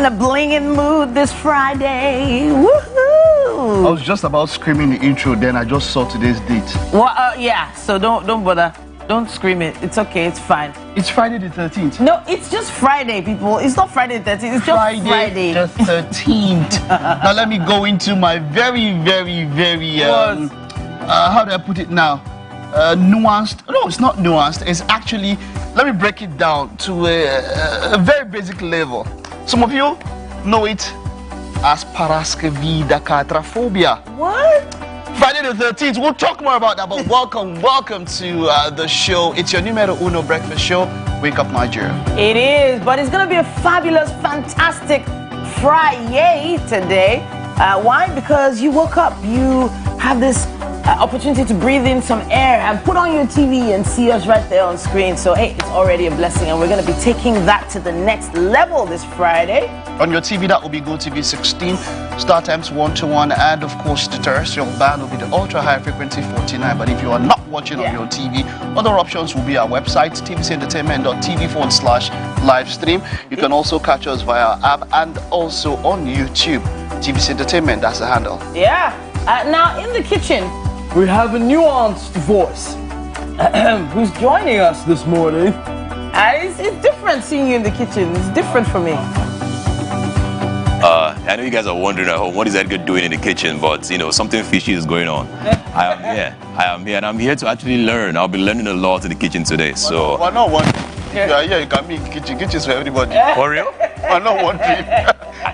in a blinging mood this Friday. Woohoo! I was just about screaming the intro, then I just saw today's date. Well, yeah, so don't bother. Don't scream it. It's okay, it's fine. It's Friday the 13th. No, it's just Friday, people. It's not Friday the 13th, it's just Friday. the 13th. Now let me go into my very, how do I put it now? Nuanced. No, it's not nuanced. It's actually, let me break it down to a very basic level. Some of you know it as paraskevidakatraphobia. What? Friday the 13th, we'll talk more about that, but welcome to the show. It's your numero uno breakfast show, Wake Up Nigeria. It is, but it's going to be a fabulous, fantastic Friday today. Why? Because you woke up, you have this opportunity to breathe in some air and put on your TV and see us right there on screen. So, hey, it's already a blessing, and we're going to be taking that to the next level this Friday. On your TV, that will be GOTV 16, StarTimes 121, and of course the terrestrial band will be the ultra high frequency 49. But if you are not watching on your TV, other options will be our website, tvcentertainment.tv/live stream. You can also catch us via our app and also on YouTube. TVC Entertainment, that's the handle. Yeah. Now in the kitchen, we have a nuanced voice who's joining us this morning. It's different seeing you in the kitchen. It's different for me. I know you guys are wondering at home, what is Edgar doing in the kitchen? But, you know, something fishy is going on. I am here, and I'm here to actually learn. I'll be learning a lot in the kitchen today, so... Well, no one. Yeah, you can be in the kitchen. Kitchen's for everybody. For real? I'm not wondering.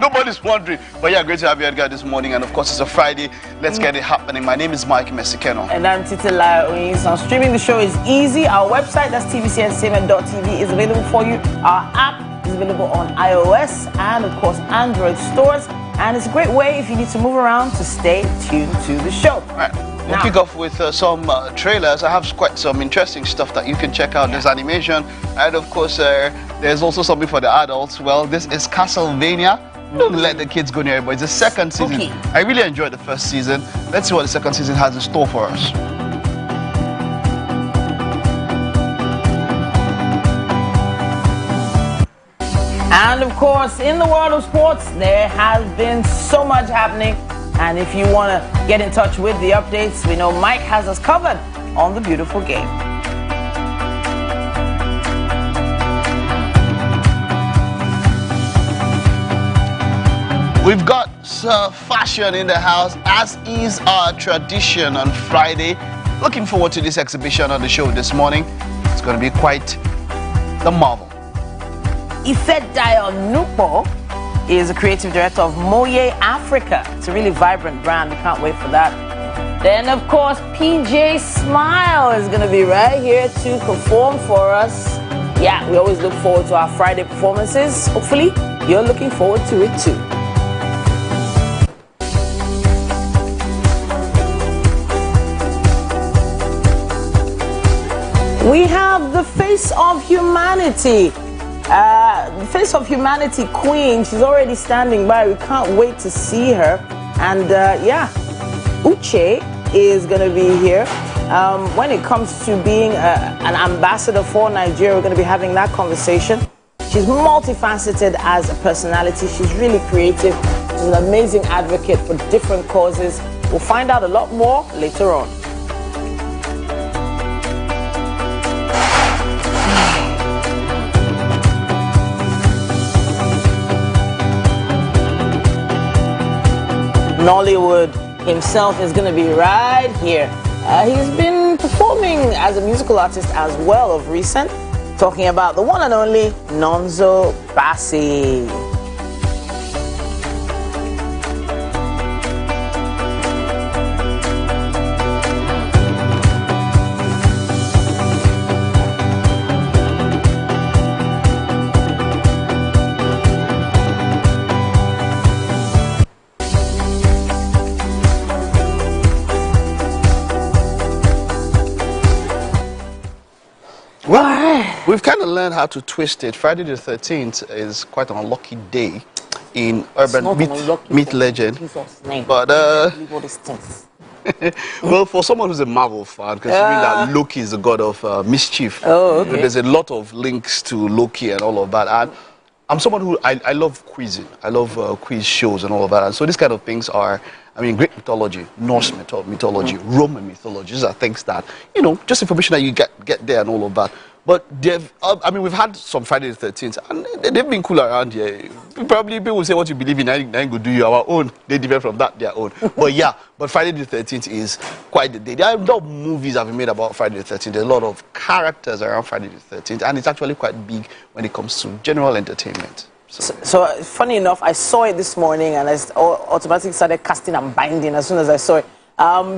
Nobody's wondering. But yeah, great to have you, Edgar, this morning. And of course, it's a Friday. Let's get it happening. My name is Mike Mesikeno. And I'm Titila Oyinsan. Streaming the show is easy. Our website, that's tvcentertainment.tv, is available for you. Our app is available on iOS and, of course, Android stores. And it's a great way if you need to move around to stay tuned to the show. All right. We'll kick off with some trailers. I have quite some interesting stuff that you can check out. There's animation, and of course, there's also something for the adults. Well, this is Castlevania. Don't let the kids go near it, but it's the second season. I really enjoyed the first season. Let's see what the second season has in store for us. And of course, in the world of sports, there has been so much happening. And if you want to get in touch with the updates, we know Mike has us covered on the beautiful game. We've got fashion in the house, as is our tradition on Friday. Looking forward to this exhibition on the show this morning. It's going to be quite the marvel. Ifedayo Nupo is a creative director of Moye Africa. It's a really vibrant brand. We can't wait for that. Then, of course, PJ Smile is going to be right here to perform for us. Yeah, we always look forward to our Friday performances. Hopefully, you're looking forward to it too. We have the Face of Humanity. The Face of Humanity queen. She's already standing by. We can't wait to see her. And yeah, Uche is going to be here. When it comes to being an ambassador for Nigeria, we're going to be having that conversation. She's multifaceted as a personality. She's really creative. She's an amazing advocate for different causes. We'll find out a lot more later on. Nollywood himself is going to be right here. He's been performing as a musical artist as well of recent, talking about the one and only Nonso Bassey. Well, we've kind of learned how to twist it. Friday the 13th is quite an unlucky day in urban meat legend. But, well, for someone who's a Marvel fan, considering that Loki is the god of mischief, there's a lot of links to Loki and all of that. And I'm someone who I love quizzing. I love quiz shows and all of that. And so these kind of things are, I mean, Greek mythology, Norse mythology, Roman mythology. These are things that, you know, just information that you get there and all of that. But I mean, we've had some Friday the 13th, and they've been cool around here. Probably people will say what you believe in, I ain't gonna do you our own. They differ from that, their own. But yeah, but Friday the 13th is quite the day. There are a lot of movies that have been made about Friday the 13th. There's a lot of characters around Friday the 13th, and it's actually quite big when it comes to general entertainment. So funny enough, I saw it this morning, and I automatically started casting and binding as soon as I saw it.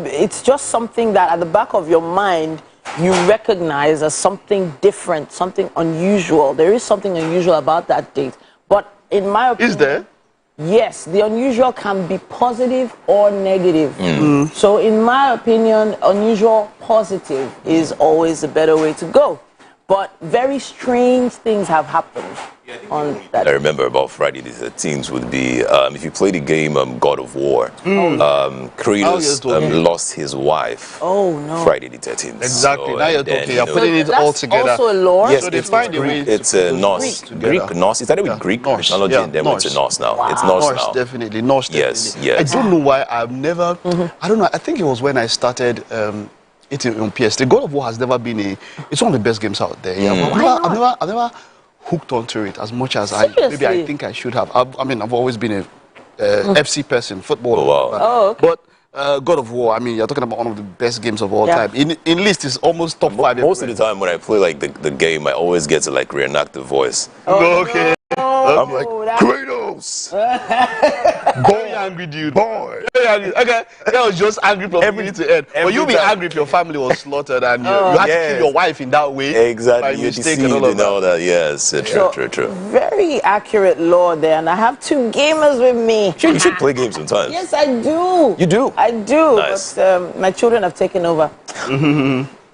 It's just something that at the back of your mind, you recognize as something different, something unusual. There is something unusual about that date. But in my opinion... Is there? Yes, the unusual can be positive or negative. So in my opinion, unusual positive is always a better way to go. But very strange things have happened on that. I remember about Friday the 13th would be, if you play the game God of War, Kratos lost his wife. Oh, no. Friday the 13th. Exactly. So, now you're talking, you're putting it all together. Also a lore? Yes, so they find a way. It's Norse. Greek, Norse. It started with Greek mythology and then went to Norse now. Wow. It's Norse now. Definitely. Norse, definitely. Yes. I don't know why I've never, I don't know, I think it was when I started it on PS3. God of War has never been it's one of the best games out there. Yeah, but I've never hooked onto it as much as maybe I think I should have. I mean, I've always been a FC person, football. Oh, wow. Oh, okay. But God of War, I mean, you're talking about one of the best games of all time. In list is almost top 5. Most of the time when I play like the game, I always get to like reenact the voice. Oh, okay. I'm like, Kratos! Very angry dude. Boy. Very angry. Okay, that was just angry from beginning to end. But you'll be angry if your family was slaughtered and you had to kill your wife in that way. Exactly. By mistake and all of that. Yes, true. Very accurate lore there, and I have 2 gamers with me. You should play games sometimes. Yes, I do. You do? I do. Nice. But my children have taken over.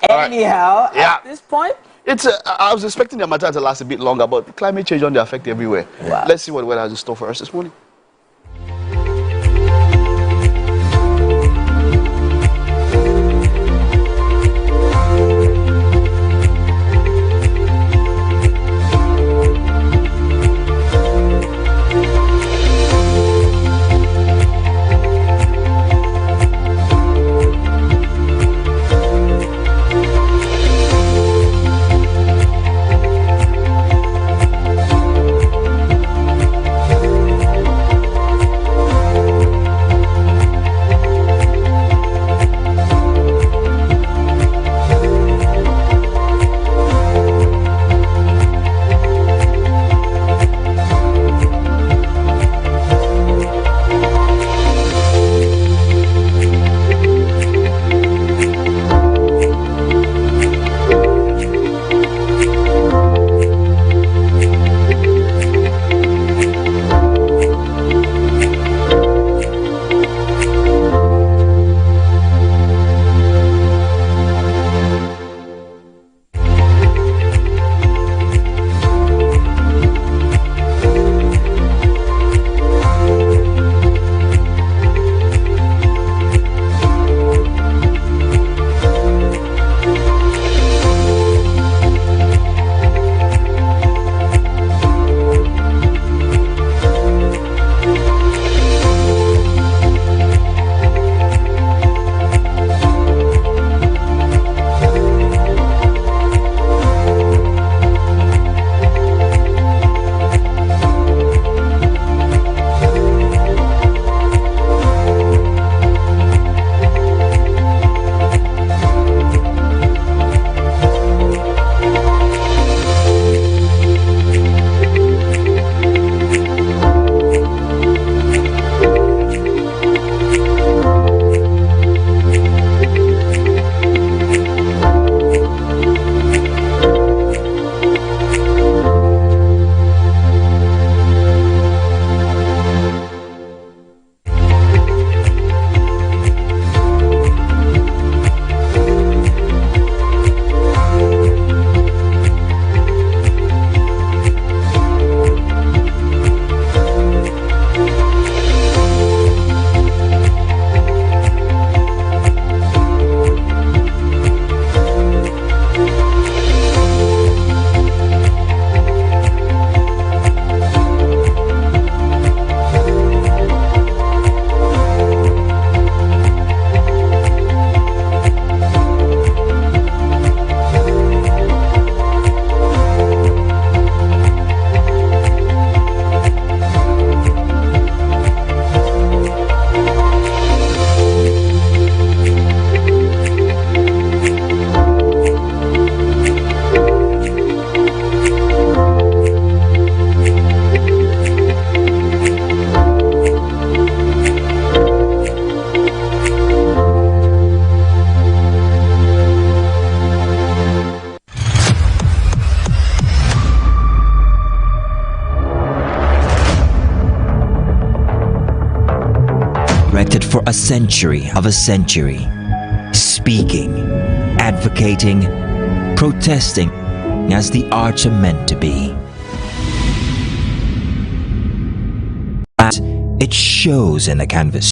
Anyhow, at this point, I was expecting the matter to last a bit longer, but climate change on the effect everywhere. Wow. Let's see what weather has in store for us this morning. erected for a century of a century. Speaking, advocating, protesting as the arts are meant to be. But it shows in the canvas.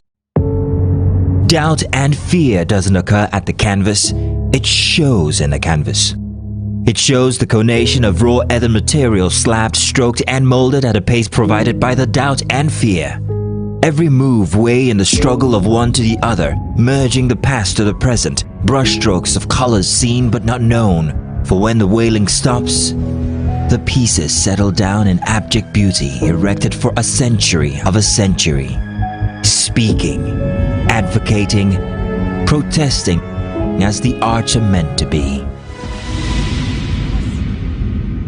Doubt and fear doesn't occur at the canvas, it shows in the canvas. It shows the conation of raw earthen material slabbed, stroked and molded at a pace provided by the doubt and fear. Every move way in the struggle of one to the other, merging the past to the present, brushstrokes of colors seen but not known. For when the wailing stops, the pieces settle down in abject beauty erected for a century of a century. Speaking, advocating, protesting as the arts are meant to be.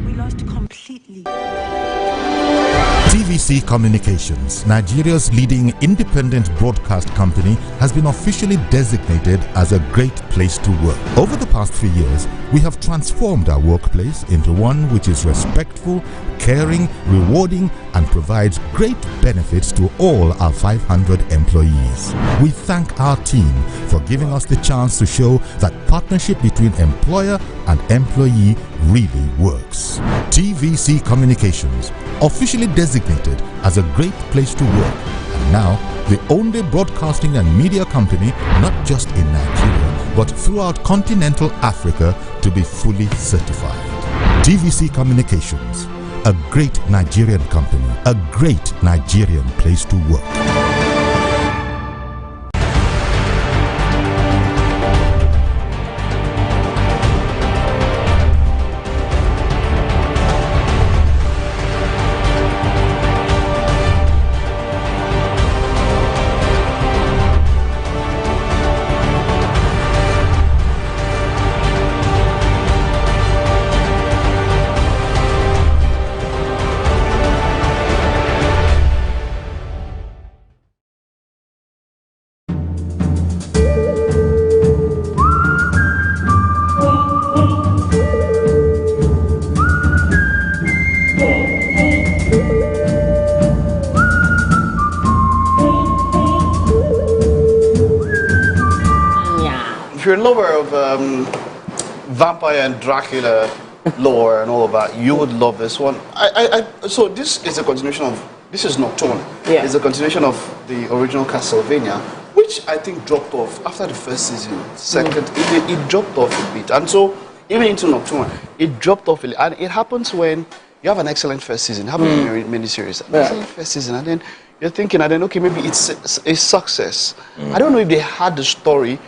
We lost completely. TVC Communications, Nigeria's leading independent broadcast company, has been officially designated as a great place to work. Over the past few years, we have transformed our workplace into one which is respectful, caring, rewarding, and provides great benefits to all our 500 employees. We thank our team for giving us the chance to show that partnership between employer and employee really works. TVC Communications, officially designated as a great place to work, and now the only broadcasting and media company not just in Nigeria but throughout continental Africa to be fully certified. TVC Communications, a great Nigerian company, a great Nigerian place to work. If you're a lover of vampire and Dracula lore and all of that, you would love this one. So this is a continuation of, this is Nocturne. Yeah. It's a continuation of the original Castlevania, which I think dropped off after the first season. Second, it dropped off a bit. And so, even into Nocturne, it dropped off a little. And it happens when you have an excellent first season. It happens in many series. Excellent first season, and then you're thinking, and then, okay, maybe it's a success. I don't know if they had the story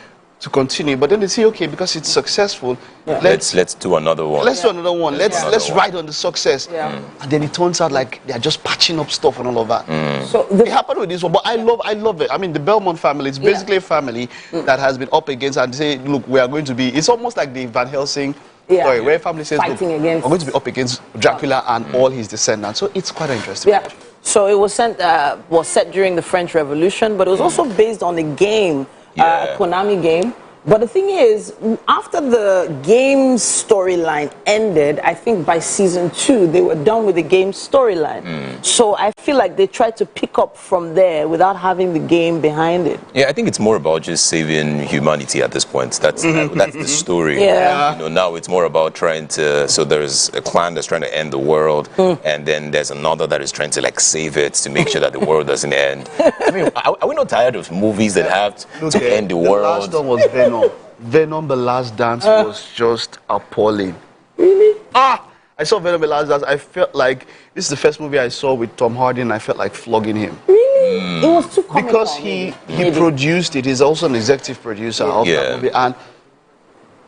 to continue, but then they say, okay, because it's successful, let's do another one. Let's do another one. Let's ride on the success. And then it turns out like they're just patching up stuff and all of that. So it happened with this one, but I love it. I mean, the Belmont family, it's basically a family that has been up against and say, look, we are going to be, it's almost like the Van Helsing story, where family says, look, we're going to be up against Dracula and all his descendants. So it's quite interesting. Yeah. So it was set during the French Revolution, but it was also based on a game, a Konami game. But the thing is, after the game's storyline ended, I think by season 2, they were done with the game storyline. So I feel like they tried to pick up from there without having the game behind it. Yeah, I think it's more about just saving humanity at this point. That's the story. Yeah. You know, now it's more about trying to, so there's a clan that's trying to end the world, and then there's another that is trying to like save it to make sure that the world doesn't end. I mean, are we not tired of movies that have to end the world? The last one was Venom. Venom The Last Dance was just appalling. Really? I saw Venom The Last Dance. I felt like this is the first movie I saw with Tom Hardy, and I felt like flogging him. Really? It was too comical. Because he produced it. He's also an executive producer of that movie, and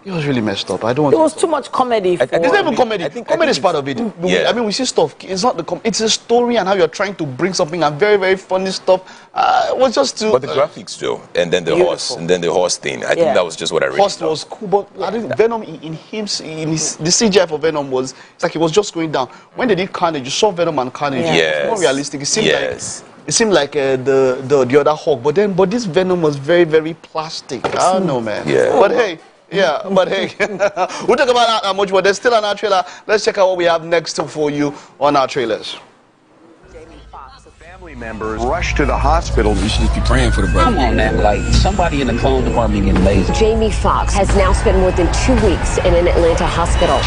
it was really messed up. I don't want. It was too much comedy. It's not even comedy. Comedy is part of it. I mean, we see stuff. It's not the. It's a story and how you're trying to bring something and very, very funny stuff. It was just too. But the graphics, though, and then the horse, and then the horse thing. I think that was just what I really. Horse was cool, but I think Venom the CGI for Venom was. It's like it was just going down. When they did Carnage, you saw Venom and Carnage. It was more realistic. It seemed like. It seemed like the other Hulk, but this Venom was very, very plastic. I don't know, man. But hey. Yeah, but hey, we'll talk about that much, but there's still an our trailer. Let's check out what we have next for you on our trailers. Foxx, a family Members rushed to the hospital. You should just be praying for the brother. Come on, man. Like, somebody in the clothes department getting lazy. Jamie Foxx has now spent more than 2 weeks in an Atlanta hospital.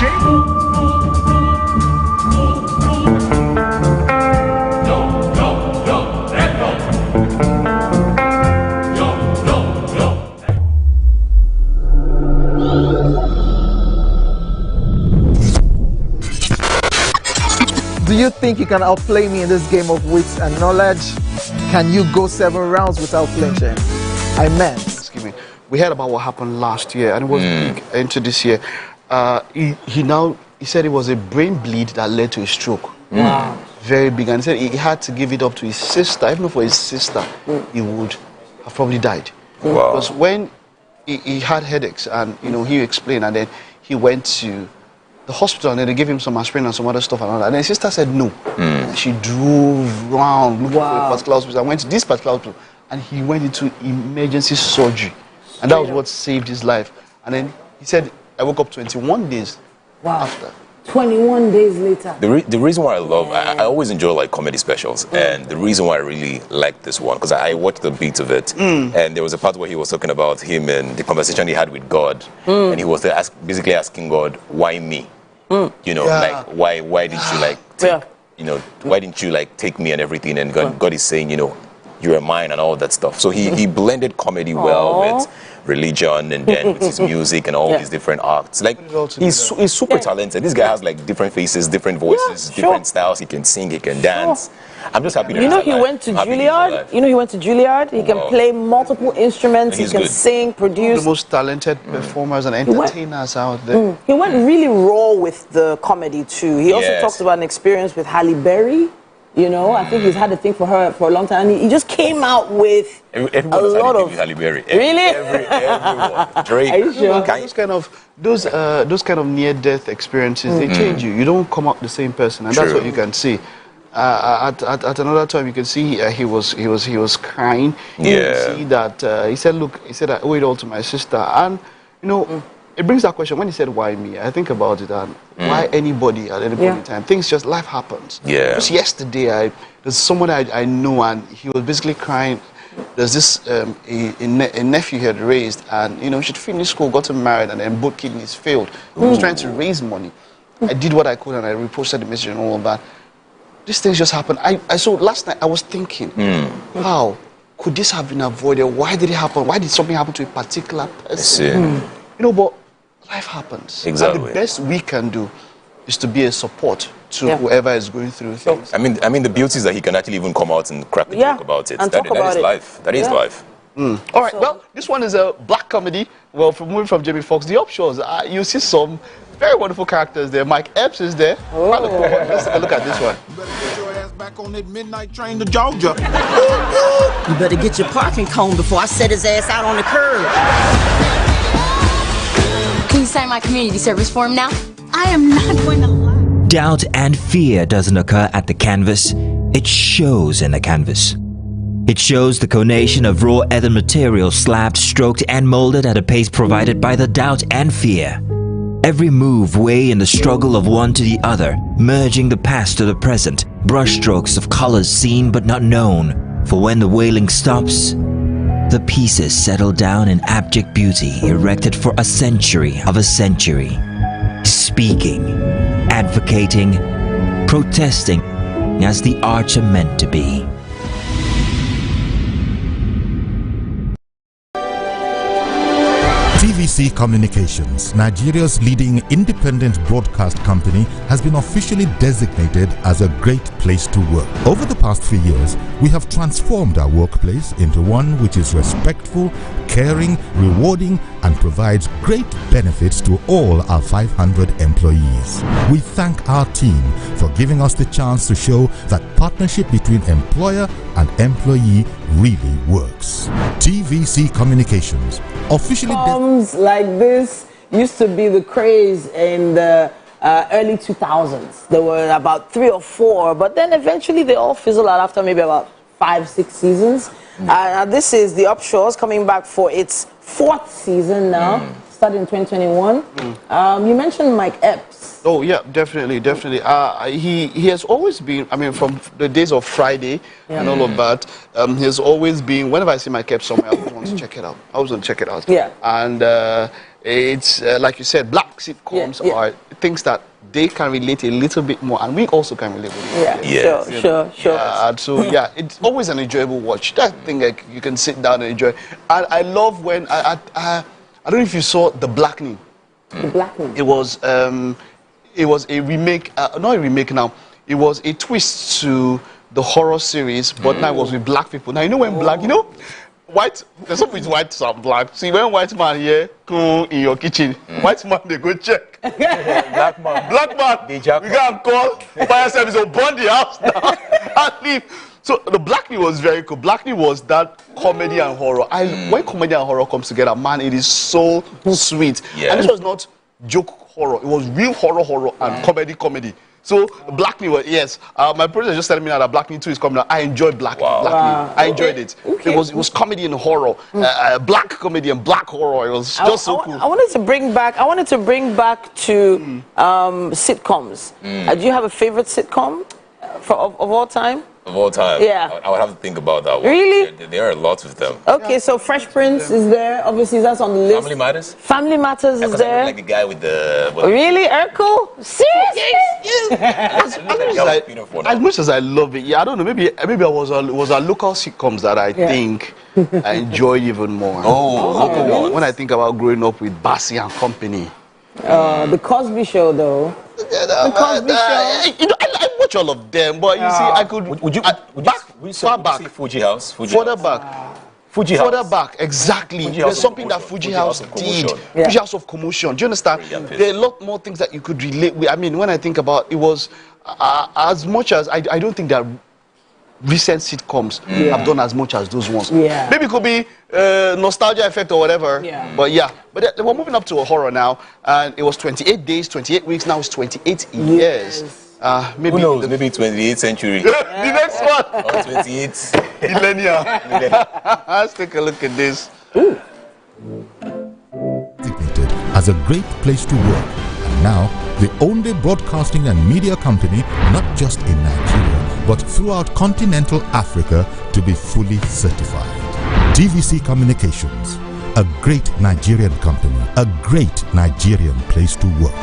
Do you think you can outplay me in this game of wits and knowledge? Can you go 7 rounds without flinching? I meant. Excuse me. We heard about what happened last year, and it was big into this year. He said it was a brain bleed that led to a stroke. Wow. Very big, and he said he had to give it up to his sister. Even for his sister, he would have probably died. Wow. Because when he had headaches, and he explained, and then he went to the hospital, and then they gave him some aspirin and some other stuff and all that. And his sister said no. And she drove around looking for a particular hospital. I went to this particular hospital, and he went into emergency surgery. And that was what saved his life. And then he said, I woke up 21 days after. 21 days later. The reason why I always enjoy like comedy specials, and the reason why I really like this one, because I watched a bit of it, and there was a part where he was talking about him and the conversation he had with God, and he was basically asking God, why me? Like why didn't you like take, why didn't you like take me and everything? And God is saying, you're mine and all that stuff. So he blended comedy well with religion, and then with his music and all these different arts. Like he's super talented. This guy has like different faces, different voices, different styles. He can sing, he can dance. I'm just happy that he went to Juilliard. He went to Juilliard. He can play multiple instruments. He can sing, produce. The most talented performers and entertainers out there. He went really raw with the comedy too. He also talks about an experience with Halle Berry. I think he's had a thing for her for a long time. He just came out with a lot of Halle Berry. Really? Everyone. Drake. Are you sure? Those kind of near-death experiences, they change you. You don't come out the same person, and that's what you can see. At another time, you can see he was crying. You can see that he said, I owe it all to my sister, and it brings that question. When he said, why me? I think about it, and why anybody at any point in time? Things just, life happens. Just yesterday, there's someone I know, and he was basically crying. There's this, a nephew he had raised, and, she'd finished school, gotten married, and then both kidneys failed. He was trying to raise money. I did what I could, and I reposted the message and all of that. These things just happened. So last night, I was thinking, how could this have been avoided? Why did it happen? Why did something happen to a particular person? But life happens. Exactly. And the best we can do is to be a support to whoever is going through things. I mean, the beauty is that he can actually even come out and crack a joke about it. And that is life. That is life. All right. Well, this one is a black comedy. Well, moving from Jamie Foxx, the Upshaws. You see some very wonderful characters there. Mike Epps is there. Let's take a look at this one. You better get your ass back on that midnight train to Georgia. You better get your parking cone before I set his ass out on the curb. Can you sign my community service form now? I am not going to lie. Doubt and fear doesn't occur at the canvas, it shows in the canvas. It shows the conation of raw ether material slabbed, stroked and molded at a pace provided by the doubt and fear. Every move way in the struggle of one to the other, merging the past to the present, brushstrokes of colors seen but not known. For when the wailing stops, the pieces settle down in abject beauty erected for a century of a century. Speaking, advocating, protesting as the arts are meant to be. TVC Communications, Nigeria's leading independent broadcast company, has been officially designated as a great place to work. Over the past few years, we have transformed our workplace into one which is respectful, caring, rewarding, and provides great benefits to all our 500 employees. We thank our team for giving us the chance to show that partnership between employer and employee really works. TVC Communications, officially like this used to be the craze in the early 2000s. There were about 3 or 4, but then eventually they all fizzled out after maybe about 5-6 seasons. This is the Upshaws coming back for its 4th season now. started in 2021. You mentioned Mike Epps. Oh yeah, definitely. He has always been. I mean, from the days of Friday and all of that, he has always been. Whenever I see Mike Epps somewhere, I always want to check it out. Yeah. And it's like you said, black sitcoms are things that they can relate a little bit more, and we also can relate with it. Sure. And so it's always an enjoyable watch. That thing like you can sit down and enjoy. And I love when I don't know if you saw The Blackening. The Blackening. It was a remake, not a remake now. It was a twist to the horror series, but now it was with black people. Now you know when black, white, there's something with white and black. See, when white man here come in your kitchen, white man they go check. Black man, we can call fire service or burn the house now and leave. So the Blackening was very cool. Blackening was that comedy and horror. When comedy and horror comes together, man, it is so sweet. Yeah. And this was not joke horror. It was real horror and comedy. So Blackening was, yes. My producer just telling me now that Blackening 2 is coming out. I enjoyed Blackening. I enjoyed it. Okay. It was comedy and horror. Black comedy and black horror. It was just so cool. I wanted to bring back to sitcoms. Do you have a favorite sitcom of all time? Of all time? Yeah. I would have to think about that one. Really? There are lots of them. Okay, so Fresh Prince is there. Obviously, that's on the list. Family Matters? Family Matters is there. I like the guy with the... Really? Urkel? Seriously? As much as I love it, I don't know, maybe it was our local sitcoms that I think I enjoy even more. Local. When I think about growing up with Bassey and company. The Cosby Show, though. The Cosby Show. I watch all of them, but you see, I could. Would you far back? Fuji House. Further back. Fuji House. Further back, exactly. There's something that Fuji House did. Fuji House of Commotion. Do you understand? There are a lot more things that you could relate with. I mean, when I think about it, was as much as I don't think that recent sitcoms have done as much as those ones. Maybe it could be nostalgia effect or whatever. But we're moving up to a horror now, and it was 28 days, 28 weeks. Now it's 28 years. Maybe who knows? Maybe 28th century. The next one. Or 28th millennia. Let's take a look at this. Designated as a great place to work, and now the only broadcasting and media company, not just in Nigeria, but throughout continental Africa, to be fully certified. TVC Communications, a great Nigerian company, a great Nigerian place to work.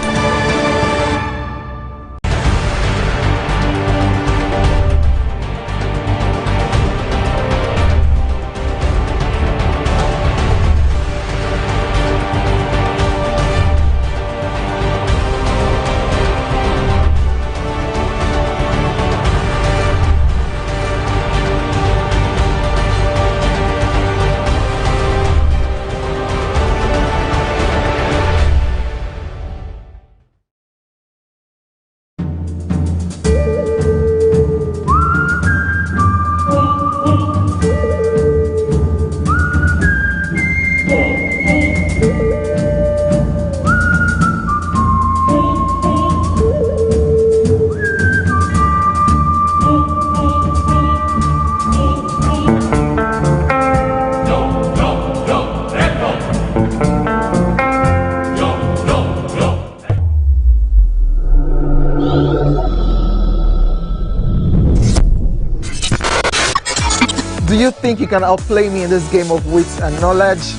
Do you think you can outplay me in this game of wits and knowledge?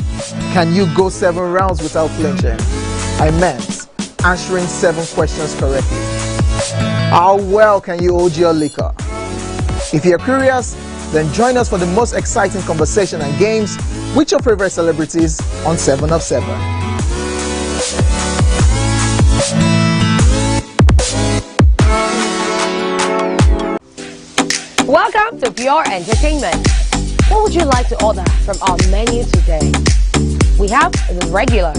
Can you go 7 rounds without flinching? I meant answering 7 questions correctly. How well can you hold your liquor? If you're curious, then join us for the most exciting conversation and games with your favorite celebrities on 7 of 7. Welcome to Pure Entertainment. What would you like to order from our menu today? We have the regular.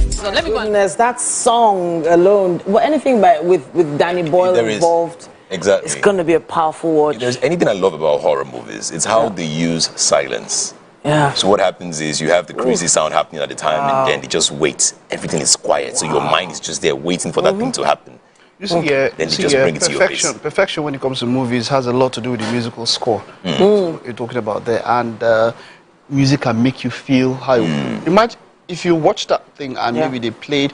So let me goodness, that song alone, anything with Danny Boyle involved, exactly, it's going to be a powerful watch. If there's anything I love about horror movies, it's how they use silence. Yeah. So what happens is you have the crazy sound happening at the time, and then they just wait. Everything is quiet, so your mind is just there waiting for that thing to happen. You see, then they just bring it to your face. Perfection when it comes to movies has a lot to do with the musical score. So you're talking about there, and music can make you feel how. Imagine if you watch that thing and maybe they played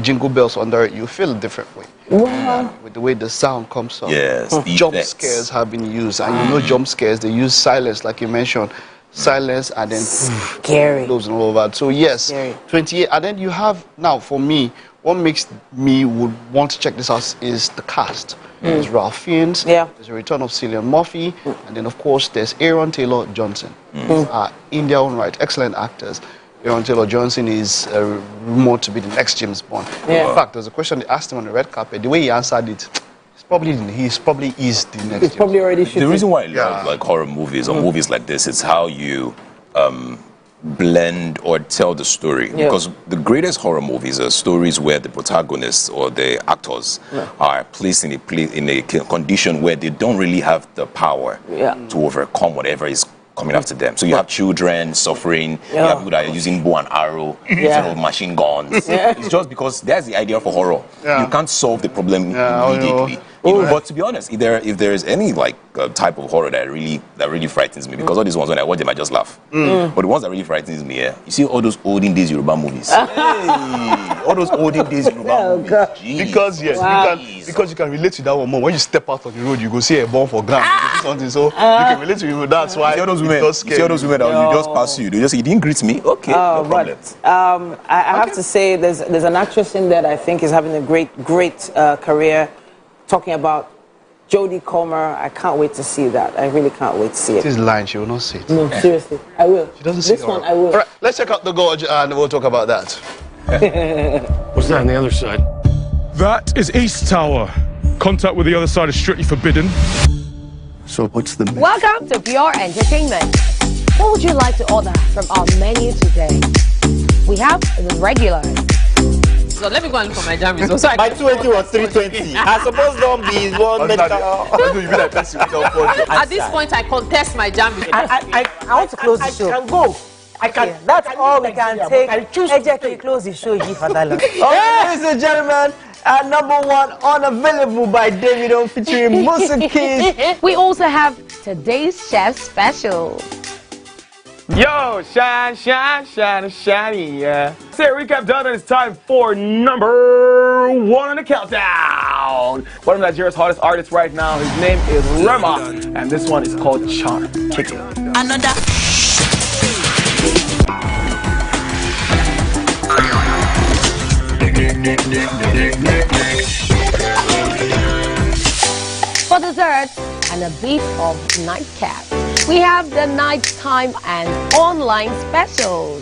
jingle bells under it, you feel a different way. Wow. With the way the sound comes up. Yes. Jump scares have been used, and you know jump scares, they use silence, like you mentioned. Silence and then scary and all of that. So yes, scary. 28. And then you have now for me, what makes me would want to check this out is the cast. There's Ralph Fiennes, there's a return of Cillian Murphy, and then of course there's Aaron Taylor Johnson. In their own right, excellent actors. Aaron Taylor Johnson is rumored to be the next James Bond. In fact, there's a question they asked him on the red carpet. The way he answered it, he probably is the next. He's probably already shooting. The reason why I love like horror movies or movies like this, it's how you blend or tell the story. Because the greatest horror movies are stories where the protagonists or the actors are placed in a condition where they don't really have the power to overcome whatever is coming after them. So you have children suffering, you have people that are using bow and arrow instead of machine guns. It's just because that's the idea for horror. You can't solve the problem immediately. But to be honest, if there is any like type of horror that really frightens me, because all these ones when I watch them I just laugh. But the ones that really frightens me, you see all those olden days Yoruba movies. All those olden days Yoruba movies. Because because you can relate to that one more. When you step out on the road, you go see a bomb for ground. Something, so you can relate to you. That's why. You see all those women that you just pass you. They just say, "You didn't greet me." Okay, no problem. But, I have to say, there's an actress in there that I think is having a great career. Talking about Jodie Comer, I can't wait to see that. I really can't wait to see it. This line, she will not see it. No, seriously, I will. She doesn't see this one. I will. All right, let's check out the gorge and we'll talk about that. What's that on the other side? That is East Tower. Contact with the other side is strictly forbidden. So what's the menu? Welcome to Pure Entertainment. What would you like to order from our menu today? We have the regular. So let me go and look for my jam results. So my 280 was 320. I suppose don't be one medical. At this point, I contest my jam results. I want to close the show. I can go. I can. That's all we can take. Ejeki, close the show, G for that long. Ladies and gentlemen, number one, Unavailable by Davido featuring Musa Keys. We also have today's chef special. Yo, shiny, yeah. Say recap done, and it's time for number one on the countdown. One of Nigeria's hottest artists right now, his name is Rema, and this one is called Charm. Kick it. Another. For dessert and a bit of nightcap, we have the nighttime and online specials.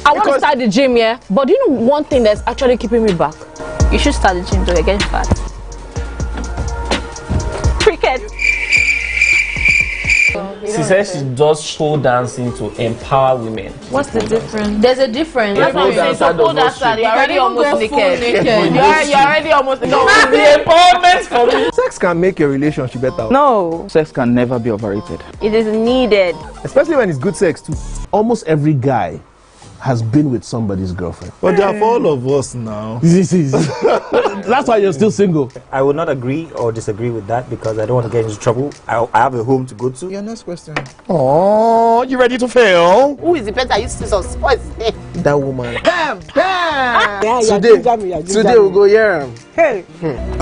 I want to start the gym, yeah? But do you know one thing that's actually keeping me back? You should start the gym to get fat. Cricket. She says she does pole dancing to empower women. What's the difference? There's a difference. Yeah, pole dancer does not you're already almost naked. You're already almost naked. No, the empowerment for me. Sex can make a relationship better. No. Sex can never be overrated. It is needed. Especially when it's good sex too. Almost every guy has been with somebody's girlfriend. But they're for all of us now. That's why you're still single. I would not agree or disagree with that because I don't want to get into trouble. I have a home to go to. Your next question. Oh, you ready to fail? Who is the person that used to suspense? That woman. Bam! Yeah, today we'll go here. Hey.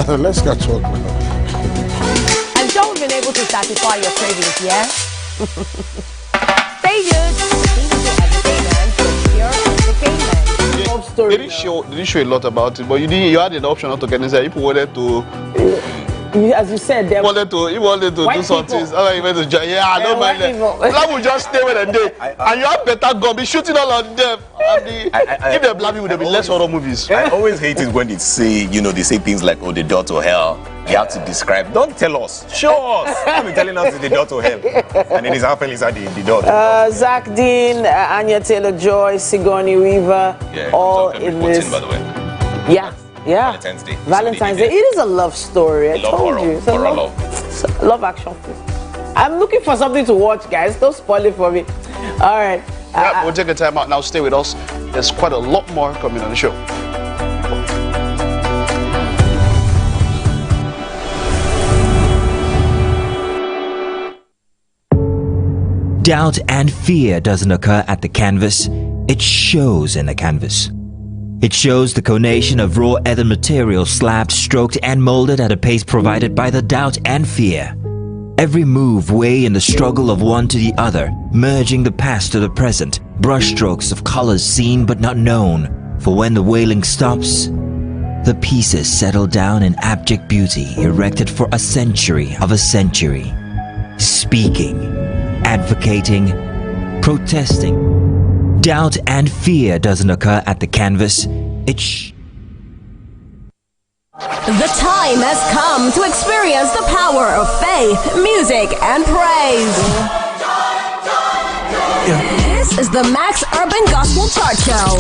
Let's catch up. I'm sure we've been able to satisfy your cravings, yeah? Stay good. They didn't show a lot about it, but you had an option not to get inside. People wanted to. As you said, you wanted to do something. I don't mind that. Black will just stay where they did, and you have better gun. Be shooting all of them. If they're black people, there'll be less horror movies. I always hate it when they say things like, "Oh, the door to hell." You have to describe. Don't tell us. Show us. You'll be telling us it's the door to hell, and it is happening inside the door. Zach Dean, Anya Taylor-Joy, Sigourney Weaver, all in this. By the way. Yeah. Valentine's Day. Valentine's Day. It is a love story. I told you. It's a love action film. I'm looking for something to watch, guys. Don't spoil it for me. All right. We'll take a time out now. Stay with us. There's quite a lot more coming on the show. Doubt and fear doesn't occur at the canvas, it shows in a canvas. It shows the conation of raw earthen material slabbed, stroked and molded at a pace provided by the doubt and fear. Every move way in the struggle of one to the other, merging the past to the present, brushstrokes of colors seen but not known. For when the wailing stops, the pieces settle down in abject beauty erected for a century of a century. Speaking, advocating, protesting. Doubt and fear doesn't occur at the canvas. The time has come to experience the power of faith, music, and praise. This is the Max Urban Gospel Chart Show.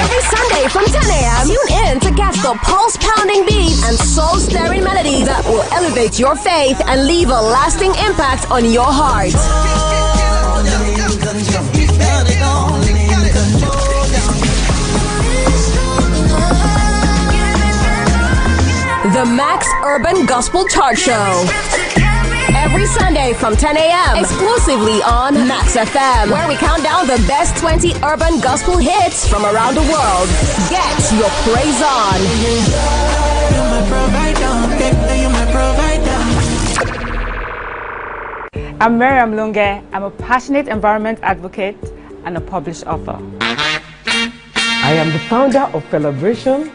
Every Sunday from 10 a.m., tune in to catch the pulse-pounding beats and soul-stirring melodies that will elevate your faith and leave a lasting impact on your heart. The Max Urban Gospel Chart Show. Every Sunday from 10 a.m. exclusively on Max FM, where we count down the best 20 urban gospel hits from around the world. Get your praise on. I'm Miriam Lunge. I'm a passionate environment advocate and a published author. I am the founder of Celebration,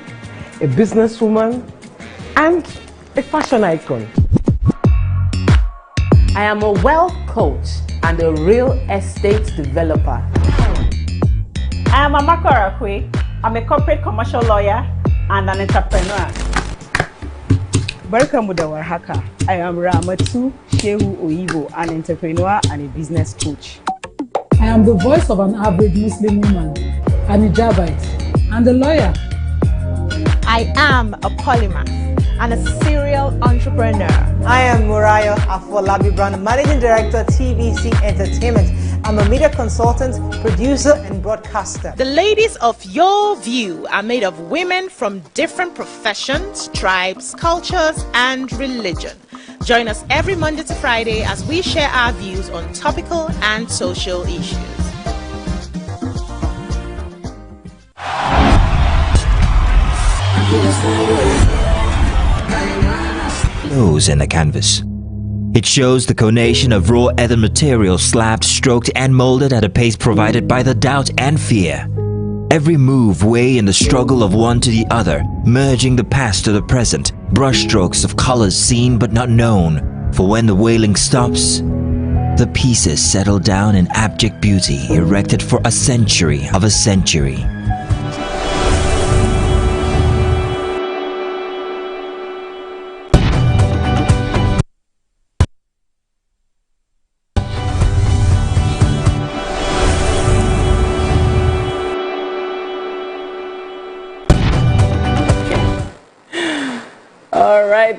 a businesswoman, and a fashion icon. I am a wealth coach and a real estate developer. I am Amaka Rakwe. I'm a corporate commercial lawyer and an entrepreneur. Welcome to Warhaka. I am Ramatu Shehu Oyibo, an entrepreneur and a business coach. I am the voice of an average Muslim woman, an hijabite, and a lawyer. I am a polymath and a serial entrepreneur. I am Muriah Afolabi Brown, Managing Director, TVC Entertainment. I'm a media consultant, producer, and broadcaster. The ladies of your view are made of women from different professions, tribes, cultures, and religion. Join us every Monday to Friday as we share our views on topical and social issues. Shows in a canvas. It shows the conation of raw earthen material slabbed, stroked and molded at a pace provided by the doubt and fear. Every move way in the struggle of one to the other, merging the past to the present, brushstrokes of colors seen but not known. For when the wailing stops, the pieces settle down in abject beauty erected for a century of a century.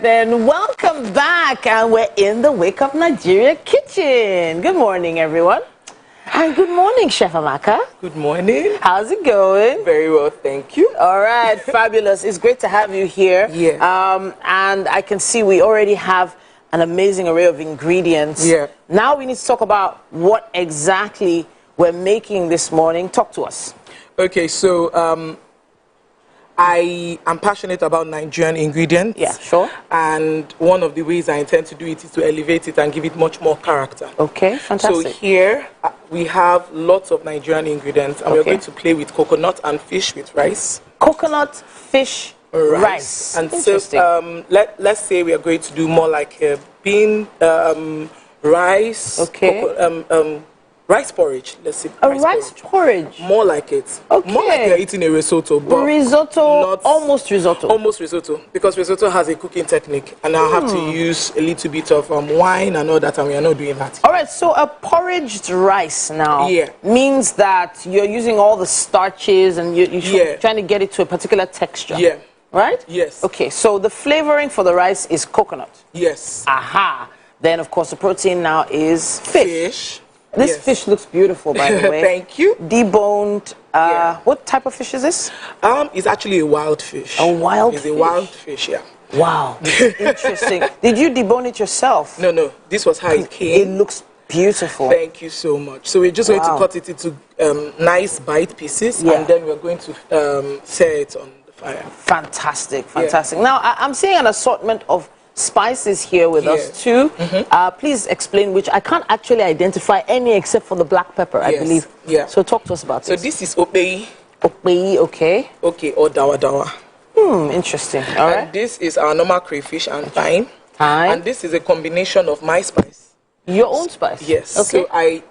Then welcome back, and we're in the Wake Up Nigeria kitchen. Good morning, everyone. And good morning, Chef Amaka. Good morning. How's it going? Very well, thank you. All right, fabulous. It's great to have you here. Yeah. And I can see we already have an amazing array of ingredients. Yeah. Now we need to talk about what exactly we're making this morning. Talk to us. Okay, so I am passionate about Nigerian ingredients. Yeah, sure. And one of the ways I intend to do it is to elevate it and give it much more character. Okay, fantastic. So here we have lots of Nigerian ingredients, and we're going to play with coconut and fish with rice. Coconut, fish, rice. And so let's say we are going to do more like a bean, rice, rice porridge. Let's see. Rice porridge. More like it. Okay. More like you're eating a risotto. But risotto, almost risotto. Almost risotto. Because risotto has a cooking technique. And I have to use a little bit of wine and all that, and we are not doing that. All right, so a porridged rice now means that you're using all the starches and you're trying to get it to a particular texture. Yeah. Right? Yes. Okay, so the flavoring for the rice is coconut. Yes. Aha. Then, of course, the protein now is fish. This fish looks beautiful, by the way. Thank you. Deboned. What type of fish is this? It's actually a wild fish. A wild fish? It's a wild fish, yeah. Wow. Interesting. Did you debone it yourself? No. This was how it came. It looks Beautiful. Thank you so much. So we're just going to cut it into nice bite pieces, and then we're going to sear it on the fire. Fantastic, fantastic. Now, I'm seeing an assortment of spices here with us too. Please explain which. I can't actually identify any except for the black pepper, I believe. Yeah. So talk to us about So this. this is opei. Opei, okay. Okay, or dawa dawa. Interesting. All right. And this is our normal crayfish and thyme. And this is a combination of my spice. Your own spice? Yes. Okay. So I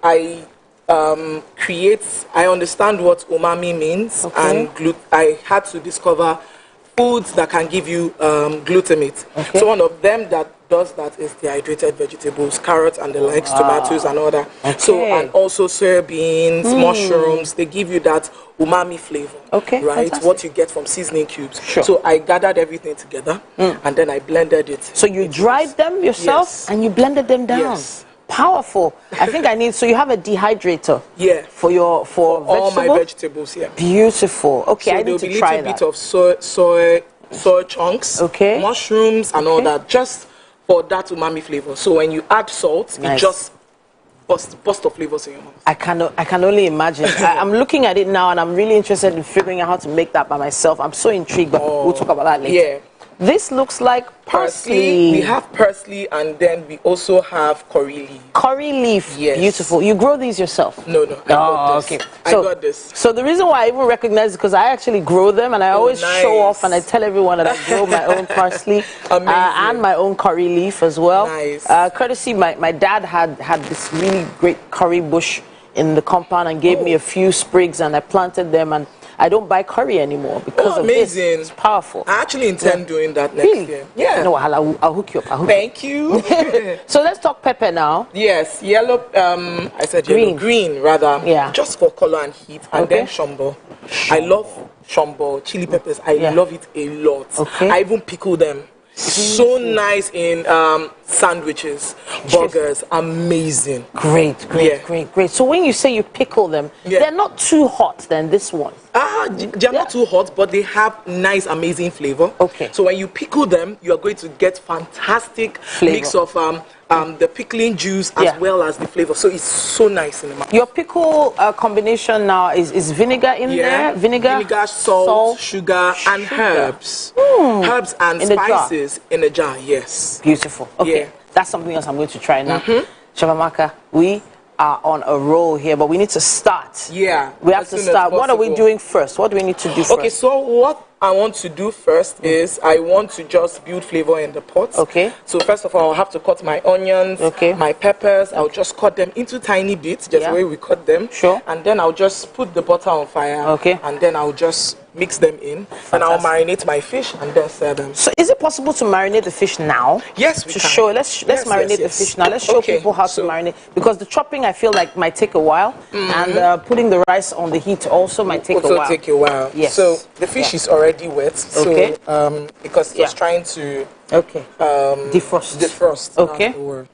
understand what umami means, and I had to discover foods that can give you glutamate. So one of them that does that is dehydrated vegetables, carrots and the likes, tomatoes and all that. So, and also soybeans, mushrooms, they give you that umami flavor. Right? Fantastic. What you get from seasoning cubes. Sure. So I gathered everything together and then I blended it. So you dried them yourself and you blended them down? Yes. Powerful. I think I need, so you have a dehydrator for all my vegetables, Beautiful. Okay, so I need to try that. There'll be a little bit of soy chunks, mushrooms and all that, just for that umami flavor. So when you add salt, it just burst the flavors in your mouth. I can only imagine. I'm looking at it now and I'm really interested in figuring out how to make that by myself. I'm so intrigued, but we'll talk about that later. Yeah. This looks like parsley. We have parsley and then we also have curry leaf. Curry leaf. Yes. Beautiful. You grow these yourself? No. I got this. Okay. I got this. So the reason why I even recognize is because I actually grow them and I always show off and I tell everyone that I grow my own parsley and my own curry leaf as well. Nice. Courtesy, my dad had this really great curry bush in the compound and gave me a few sprigs and I planted them, and I don't buy curry anymore because of this. It's powerful. I actually intend doing that next year. Yeah. No, I'll hook you up. Thank you. So let's talk pepper now. Yes, yellow. I said green rather. Yeah. Just for color and heat, and then shombo. I love shombo chili peppers. I love it a lot. I even pickle them. It's so nice in sandwiches, burgers, amazing. Great. So when you say you pickle them, they're not too hot then, this one? They're not too hot, but they have nice, amazing flavor. So when you pickle them, you are going to get fantastic mix of the pickling juice as well as the flavor. So it's so nice in the mouth. Your pickle combination now is vinegar in there? Vinegar, salt, sugar, and herbs. Herbs and spices in a jar, yes. Beautiful. Okay, that's something else I'm going to try now. Chef Amaka, we are on a roll here, but we need to start. Yeah. We have to start. What are we doing first? What do we need to do first? Okay, so what I want to do first is I want to just build flavor in the pot. So first of all, I'll have to cut my onions, my peppers. I'll just cut them into tiny bits, just the way we cut them. And then I'll just put the butter on fire. And then I'll just mix them in. And I'll marinate my fish and then serve them. So is it possible to marinate the fish now? Yes, we can. Show, let's marinate the fish now. Let's show people how to marinate, because the chopping I feel like might take a while, and putting the rice on the heat also might take a while. Yes. So the fish is already wet. So because it's trying to defrost. Okay. That's the word.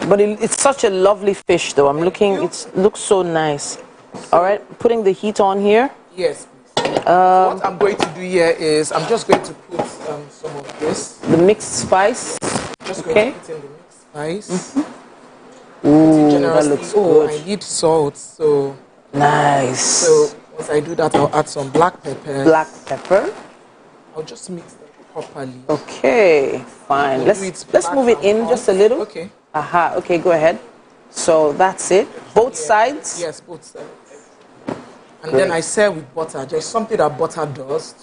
But it's such a lovely fish though. I'm looking, it looks so nice. All right, putting the heat on here. Yes. So what I'm going to do here is I'm just going to put some of this. The mixed spice. Just going to put in the mixed spice. Ooh, that looks good. I need salt, so nice. So once I do that, I'll add some black pepper. Black pepper. I'll just mix them properly. Okay, fine. Let's move it in just a little. Okay. Okay, go ahead. So that's it. Both sides. Yes, both sides. And then I serve with butter. There's something that butter does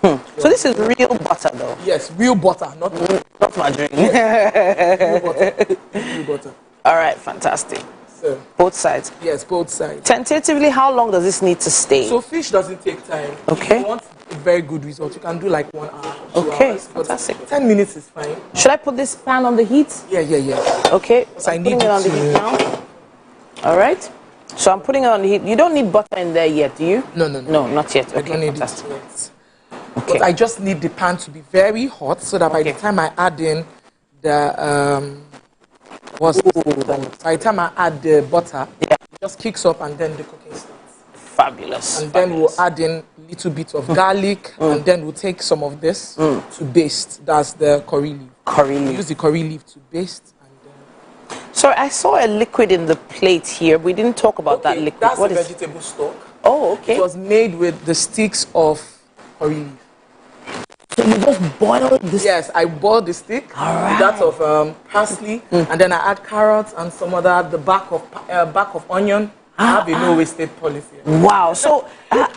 to. So this is real butter, though. Yes, real butter, not margarine. Real butter. Real butter. All right, fantastic. So both sides. Yes, both sides. Tentatively, how long does this need to stay? So fish doesn't take time. Okay. If you want a very good result, you can do like 1 hour. Okay, fantastic. 10 minutes is fine. Should I put this pan on the heat? Yeah. Okay. So I'm putting it on the heat now. All right. So I'm putting it on the heat. You don't need butter in there yet, do you? No, not yet. Okay, I don't need it yet. But I just need the pan to be very hot so that by the time I add in the by the time I add the butter, it just kicks up and then the cooking starts. Fabulous. And then we'll add in a little bit of garlic, and then we'll take some of this to baste. That's the curry leaf. Curry leaf. We use the curry leaf to baste. So Sorry, I saw a liquid in the plate here. We didn't talk about that liquid. That's what a is vegetable stock. Oh, okay. It was made with the sticks of curry leaf. So you just boiled this? Yes, I boiled the stick with that of parsley, and then I add carrots and some other, the back of onion. I have a no-wasted policy. Wow, so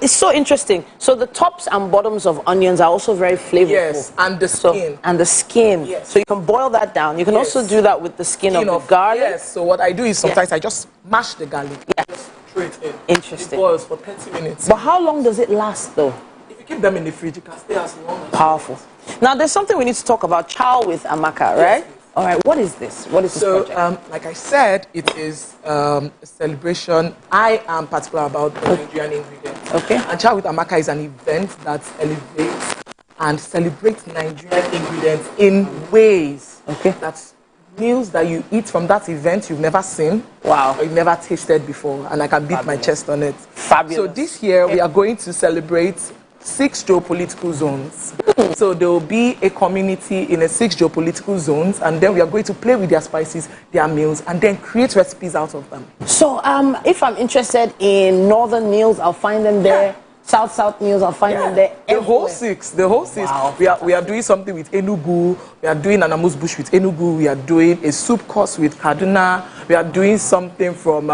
it's so interesting. So the tops and bottoms of onions are also very flavorful. Yes, and the skin. And the skin. Yes. So you can boil that down. You can also do that with the skin of the garlic. Yes, so what I do is sometimes I just mash the garlic. Yes. Straight in. Interesting. It boils for 30 minutes. But how long does it last though? If you keep them in the fridge, you can stay as long as Powerful. Now there's something we need to talk about. Chow with Amaka, right? Yes. All right, what is this? What is this project? Like I said, it is a celebration. I am particular about the Nigerian ingredients. Okay. And Chow with Amaka is an event that elevates and celebrates Nigerian ingredients in ways that meals that you eat from that event you've never seen. Wow. Or you've never tasted before, and I can beat my chest on it. Fabulous. So this year we are going to celebrate 6 geopolitical zones. So there will be a community in 6 geopolitical zones, and then we are going to play with their spices, their meals, and then create recipes out of them. So if I'm interested in northern meals, I'll find them there. South meals, I'll find them there. The whole 6. Wow. We are doing something with Enugu. We are doing an amuse bush with Enugu. We are doing a soup course with Kaduna. We are doing something from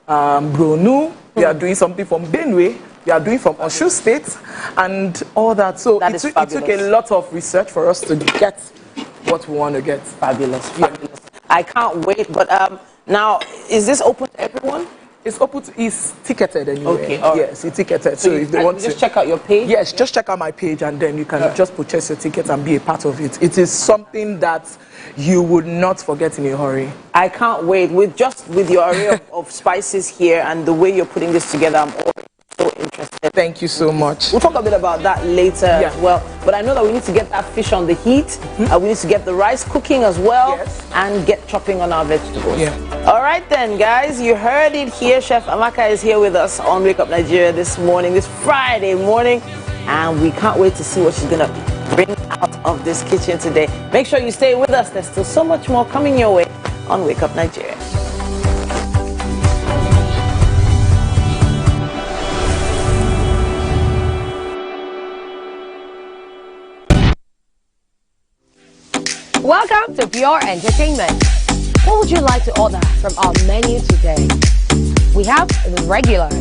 Bronu. We are doing something from Benue. We are doing from Osun State and all that. So it took a lot of research for us to get what we want to get. Fabulous, fabulous. I can't wait. But now, is this open to everyone? It's open to, it's ticketed anyway. Okay, all right. Yes, it's ticketed. So if they want to just check out your page? Yes, just check out my page and then you can just purchase your ticket and be a part of it. It is something that you would not forget in a hurry. I can't wait. With your array of spices here and the way you're putting this together, I'm already so interested. Thank you so much. We'll talk a bit about that later as well. But I know that we need to get that fish on the heat. We need to get the rice cooking as well, and get chopping on our vegetables. All right then, guys, you heard it here. Chef Amaka is here with us on Wake Up Nigeria this morning, this Friday morning, and we can't wait to see what she's gonna bring out of this kitchen today. Make sure you stay with us. There's still so much more coming your way on Wake Up Nigeria. Welcome to Pure Entertainment. What would you like to order from our menu today? We have the regulars.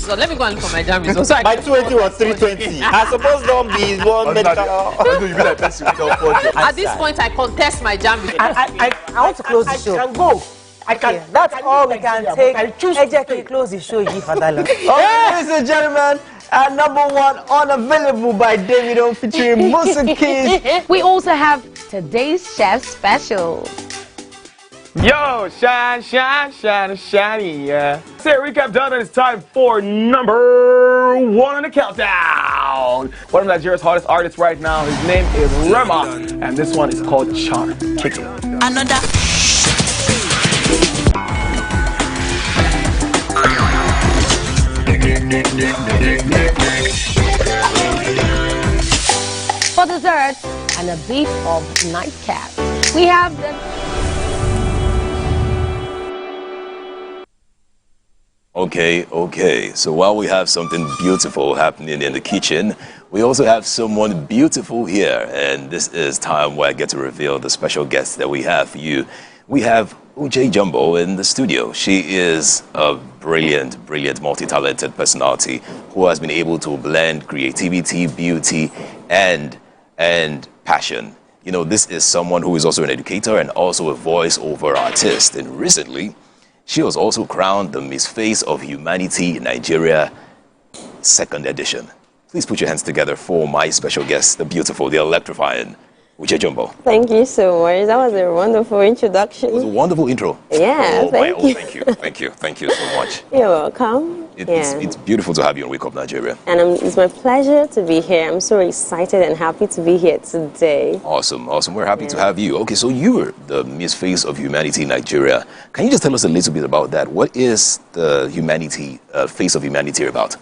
So let me go and look for my jam results. My 20 was 320. I suppose don't be one medical. At this point, I contest my jam results. I want to close the show. I can go. I can. That's all we can take. I choose to close the show. Ladies and gentlemen, number 1 unavailable by Davido featuring Musa Keys. We also have today's chef special. Yo, shine, shiny, yeah. Say recap done, and it's time for number 1 on the countdown. One of Nigeria's hottest artists right now, his name is Rema, and this one is called Charm. Kick it. Another. For dessert and a bit of nightcap, we have the... Okay. So while we have something beautiful happening in the kitchen, we also have someone beautiful here. And this is time where I get to reveal the special guest that we have for you. We have Uche Jombo in the studio. She is a brilliant, multi-talented personality who has been able to blend creativity, beauty, and passion. You know, this is someone who is also an educator and also a voice-over artist. And recently, she was also crowned the Miss Face of Humanity Nigeria 2nd edition. Please put your hands together for my special guest, the beautiful, the electrifying Uche Jombo. Thank you so much. That was a wonderful introduction. It was a wonderful intro. Yeah, thank you. Thank you so much. You're welcome. It's beautiful to have you on Wake Up Nigeria. And it's my pleasure to be here. I'm so excited and happy to be here today. Awesome. We're happy to have you. Okay, so you're the Miss Face of Humanity Nigeria. Can you just tell us a little bit about that? What is the Face of Humanity about?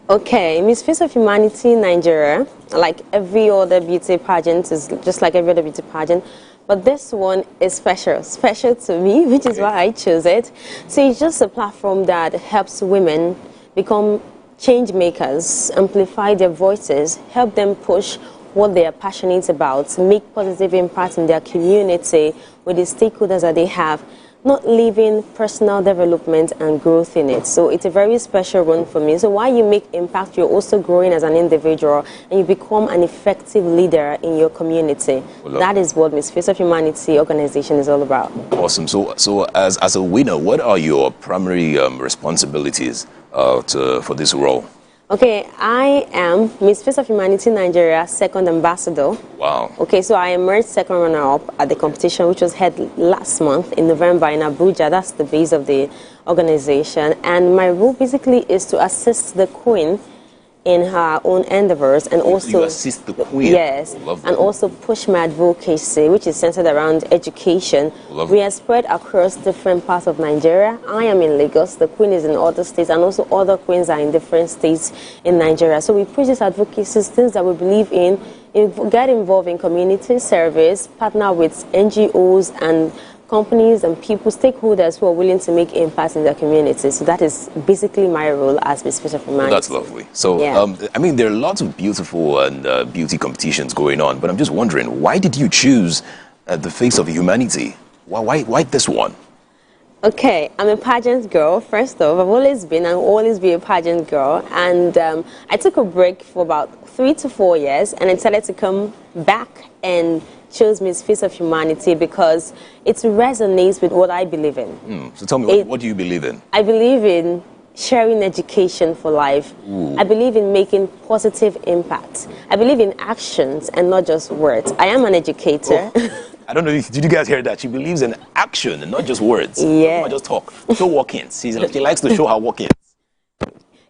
Okay, Miss Face of Humanity Nigeria, like every other beauty pageant, is just like every other beauty pageant. But this one is special to me, which is why I chose it. So it's just a platform that helps women become change makers, amplify their voices, help them push what they are passionate about, make positive impact in their community with the stakeholders that they have, not leaving personal development and growth in it. So it's a very special one for me. So while you make impact, you're also growing as an individual and you become an effective leader in your community. That is what Miss Face of Humanity organization is all about. Awesome. So as a winner, what are your primary responsibilities for this role? Okay, I am Miss Face of Humanity Nigeria second ambassador. Wow. Okay, so I emerged second runner-up at the competition, which was held last month in November in Abuja. That's the base of the organization. And my role basically is to assist the Queen in her own endeavors and also... You assist the Queen? Yes, and also push my advocacy, which is centered around education. We are spread across different parts of Nigeria. I am in Lagos, the Queen is in other states, and also other queens are in different states in Nigeria. So we push this advocacy, things that we believe in, get involved in community service, partner with NGOs and companies and people, stakeholders who are willing to make impact in their community. So that is basically my role as Miss Face of Humanity. That's lovely. So, I mean, there are lots of beautiful and beauty competitions going on, but I'm just wondering, why did you choose the Face of Humanity? Why this one? Okay, I'm a pageant girl, first off. I've always been and always be a pageant girl. And I took a break for about 3 to 4 years and I decided to come back and chose Miss Face of Humanity because it resonates with what I believe in. So tell me, what do you believe in? I believe in sharing education for life. I believe in making positive impact. I believe in actions and not just words. I am an educator. I don't know, did you guys hear that? She believes in action and not just words. Yeah. Not just talk. Show walk-ins. She likes to show her walk-ins.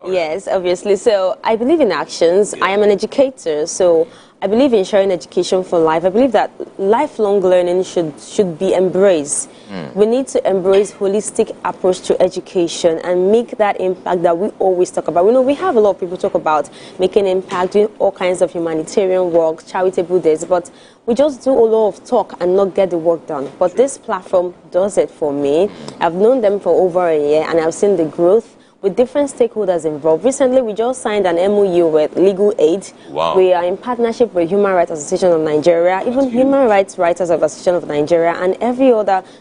Yes, obviously. So I believe in actions. I am an educator, so I believe in sharing education for life. I believe that lifelong learning should be embraced. We need to embrace holistic approach to education and make that impact that we always talk about. We know we have a lot of people talk about making impact, doing all kinds of humanitarian work, charitable days, but we just do a lot of talk and not get the work done. But this platform does it for me. I've known them for over a year and I've seen the growth with different stakeholders involved. Recently, we just signed an MOU with Legal Aid. Wow. We are in partnership with Human Rights Association of Nigeria, even Human Rights Writers Association of Nigeria, and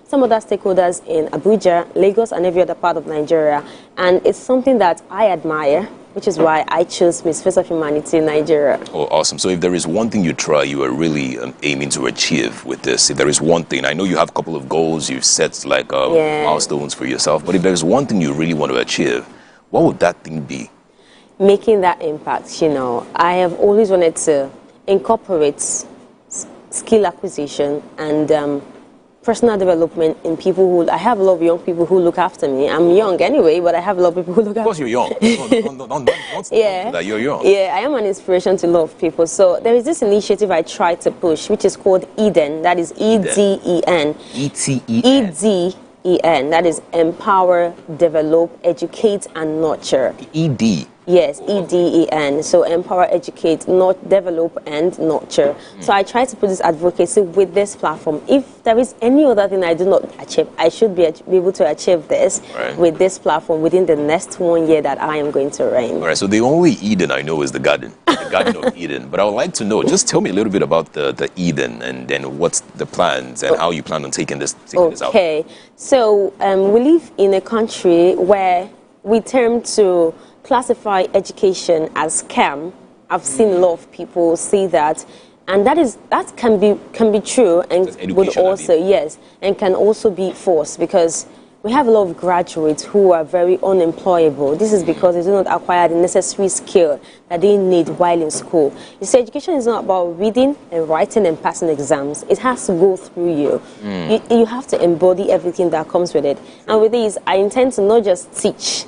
some other stakeholders in Abuja, Lagos, and every other part of Nigeria. And it's something that I admire, which is why I chose Miss Face of Humanity in Nigeria. Oh, awesome. So if there is one thing you are really aiming to achieve with this, if there is one thing, I know you have a couple of goals, you've set like milestones for yourself, but if there's one thing you really want to achieve, what would that thing be? Making that impact, you know. I have always wanted to incorporate skill acquisition and personal development in people who... I have a lot of young people who look after me. I'm young anyway, but I have a lot of people who look after me. Of course you're young. Don't that you're young. Yeah, I am an inspiration to a lot of people. So there is this initiative I try to push, which is called EDEN. That is EDEN. EDEN. That is Empower, Develop, Educate, and Nurture. ED. Yes, EDEN. So empower, educate, not develop, and nurture. So I try to put this advocacy with this platform. If there is any other thing I do not achieve, I should be able to achieve this with this platform within the next 1 year that I am going to reign. All right, so the only Eden I know is the Garden of Eden. But I would like to know, just tell me a little bit about the Eden and then what's the plans and how you plan on taking this out. Okay, so we live in a country where we tend to classify education as scam. I've seen a lot of people say that, and that can be true, and would also and can also be false, because we have a lot of graduates who are very unemployable. This is because they do not acquire the necessary skill that they need while in school. You see, education is not about reading and writing and passing exams. It has to go through you. You have to embody everything that comes with it. And with this, I intend to not just teach,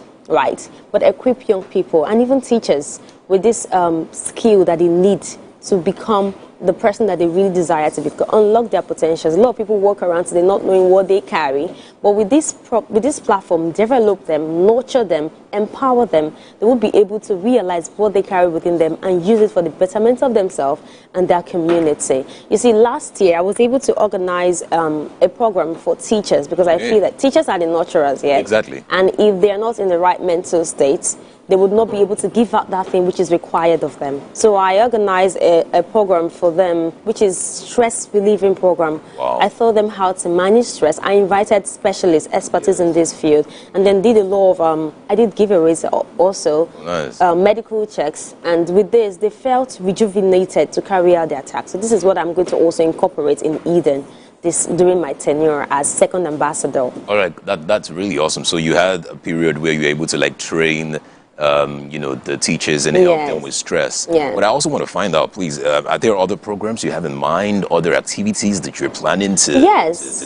but equip young people and even teachers with this skill that they need to become the person that they really desire to be, unlock their potentials. A lot of people walk around today not knowing what they carry, but with this platform, develop them, nurture them, empower them. They will be able to realize what they carry within them and use it for the betterment of themselves and their community. You see, last year I was able to organize a program for teachers because I feel that teachers are the nurturers, Exactly. And if they are not in the right mental state, they would not be able to give out that thing which is required of them. So I organized a program for them, which is stress relieving program. Wow. I taught them how to manage stress. I invited specialists, expertise in this field, and then did a lot of, I did giveaways also, nice. Medical checks. And with this, they felt rejuvenated to carry out their tasks. So this is what I'm going to also incorporate in Eden during my tenure as second ambassador. All right, that's really awesome. So you had a period where you were able to like train the teachers and help them with stress. Yeah. But I also want to find out, please, are there other programs you have in mind, other activities that you're planning to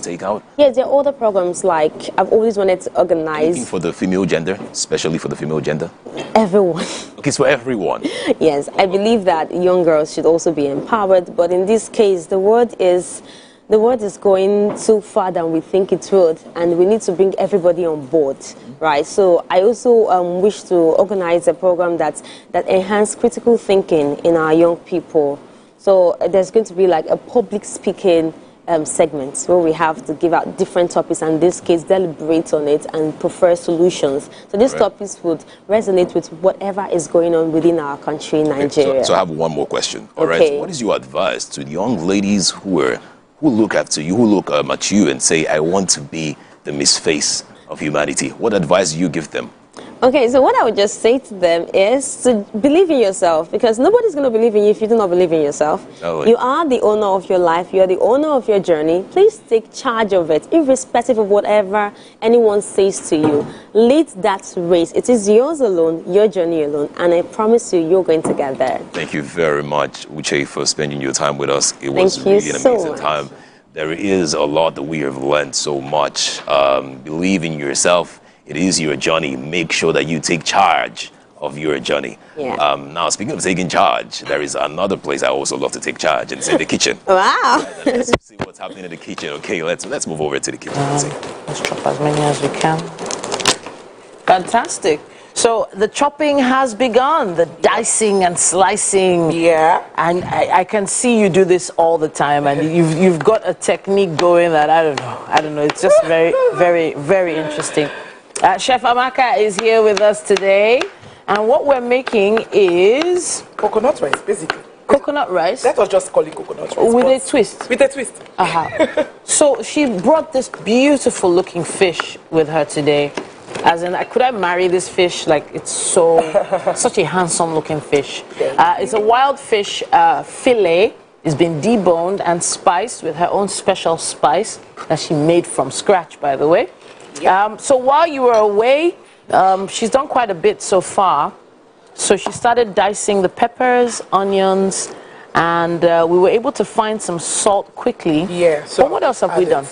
take out? Yes, there are other programs like I've always wanted to organize. Anything for the female gender, especially for the female gender? Everyone. Okay, so everyone. Yes, I believe that young girls should also be empowered, but in this case, the world is going too far than we think it would, and we need to bring everybody on board, right? So I also wish to organize a program that enhances critical thinking in our young people. So there's going to be like a public speaking segment where we have to give out different topics, and in this case, deliberate on it and prefer solutions. So these topics would resonate with whatever is going on within our country, Nigeria. Okay, so I have one more question. All right, what is your advice to the young ladies who look after you, who look at you and say, I want to be the Miss Face of humanity? What advice do you give them? Okay, so what I would just say to them is to believe in yourself, because nobody's going to believe in you if you do not believe in yourself. Oh, you are the owner of your life. You are the owner of your journey. Please take charge of it, irrespective of whatever anyone says to you. Lead that race. It is yours alone, your journey alone, and I promise you, you're going to get there. Thank you very much, Uche, for spending your time with us. It was really an amazing time. There is a lot that we have learned so much. Believe in yourself. It is your journey. Make sure that you take charge of your journey. Yeah. Now, speaking of taking charge, there is another place I also love to take charge, and it's in the kitchen. Wow. Let's see what's happening in the kitchen. Okay, let's move over to the kitchen. Let's chop as many as we can. Fantastic. So the chopping has begun, the dicing and slicing. Yeah. And I can see you do this all the time, and you've got a technique going that I don't know. It's just very, very, very interesting. Chef Amaka is here with us today, and what we're making is coconut rice, basically. Coconut rice? Let us just call it coconut rice. With a twist? With a twist. So she brought this beautiful looking fish with her today. As in, could I marry this fish? Like, it's such a handsome looking fish. It's a wild fish fillet. It's been deboned and spiced with her own special spice that she made from scratch, by the way. So while you were away, she's done quite a bit so far. So she started dicing the peppers, onions, and we were able to find some salt quickly. Yeah. So what else have we done?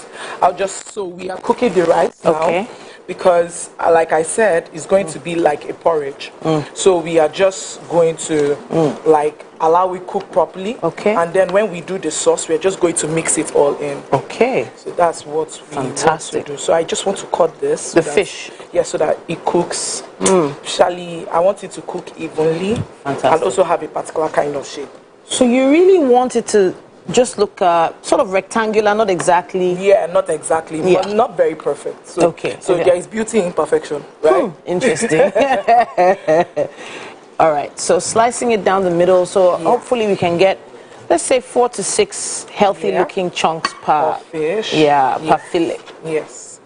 So we are cooking the rice now. Okay. Because, like I said, it's going to be like a porridge. So we are just going to like allow it cook properly. Okay. And then when we do the sauce, we're just going to mix it all in. Okay. So that's what we want to do. So I just want to cut this. The fish. Yeah, so that it cooks. Especially, I want it to cook evenly. Fantastic. And also have a particular kind of shape. So you really want it to just look sort of rectangular, not exactly. Yeah, not exactly, but not very perfect. So, So there is beauty in perfection, right? Interesting. All right, so slicing it down the middle, so hopefully we can get, let's say, 4 to 6 healthy-looking chunks per fish. Per fillet. Yes.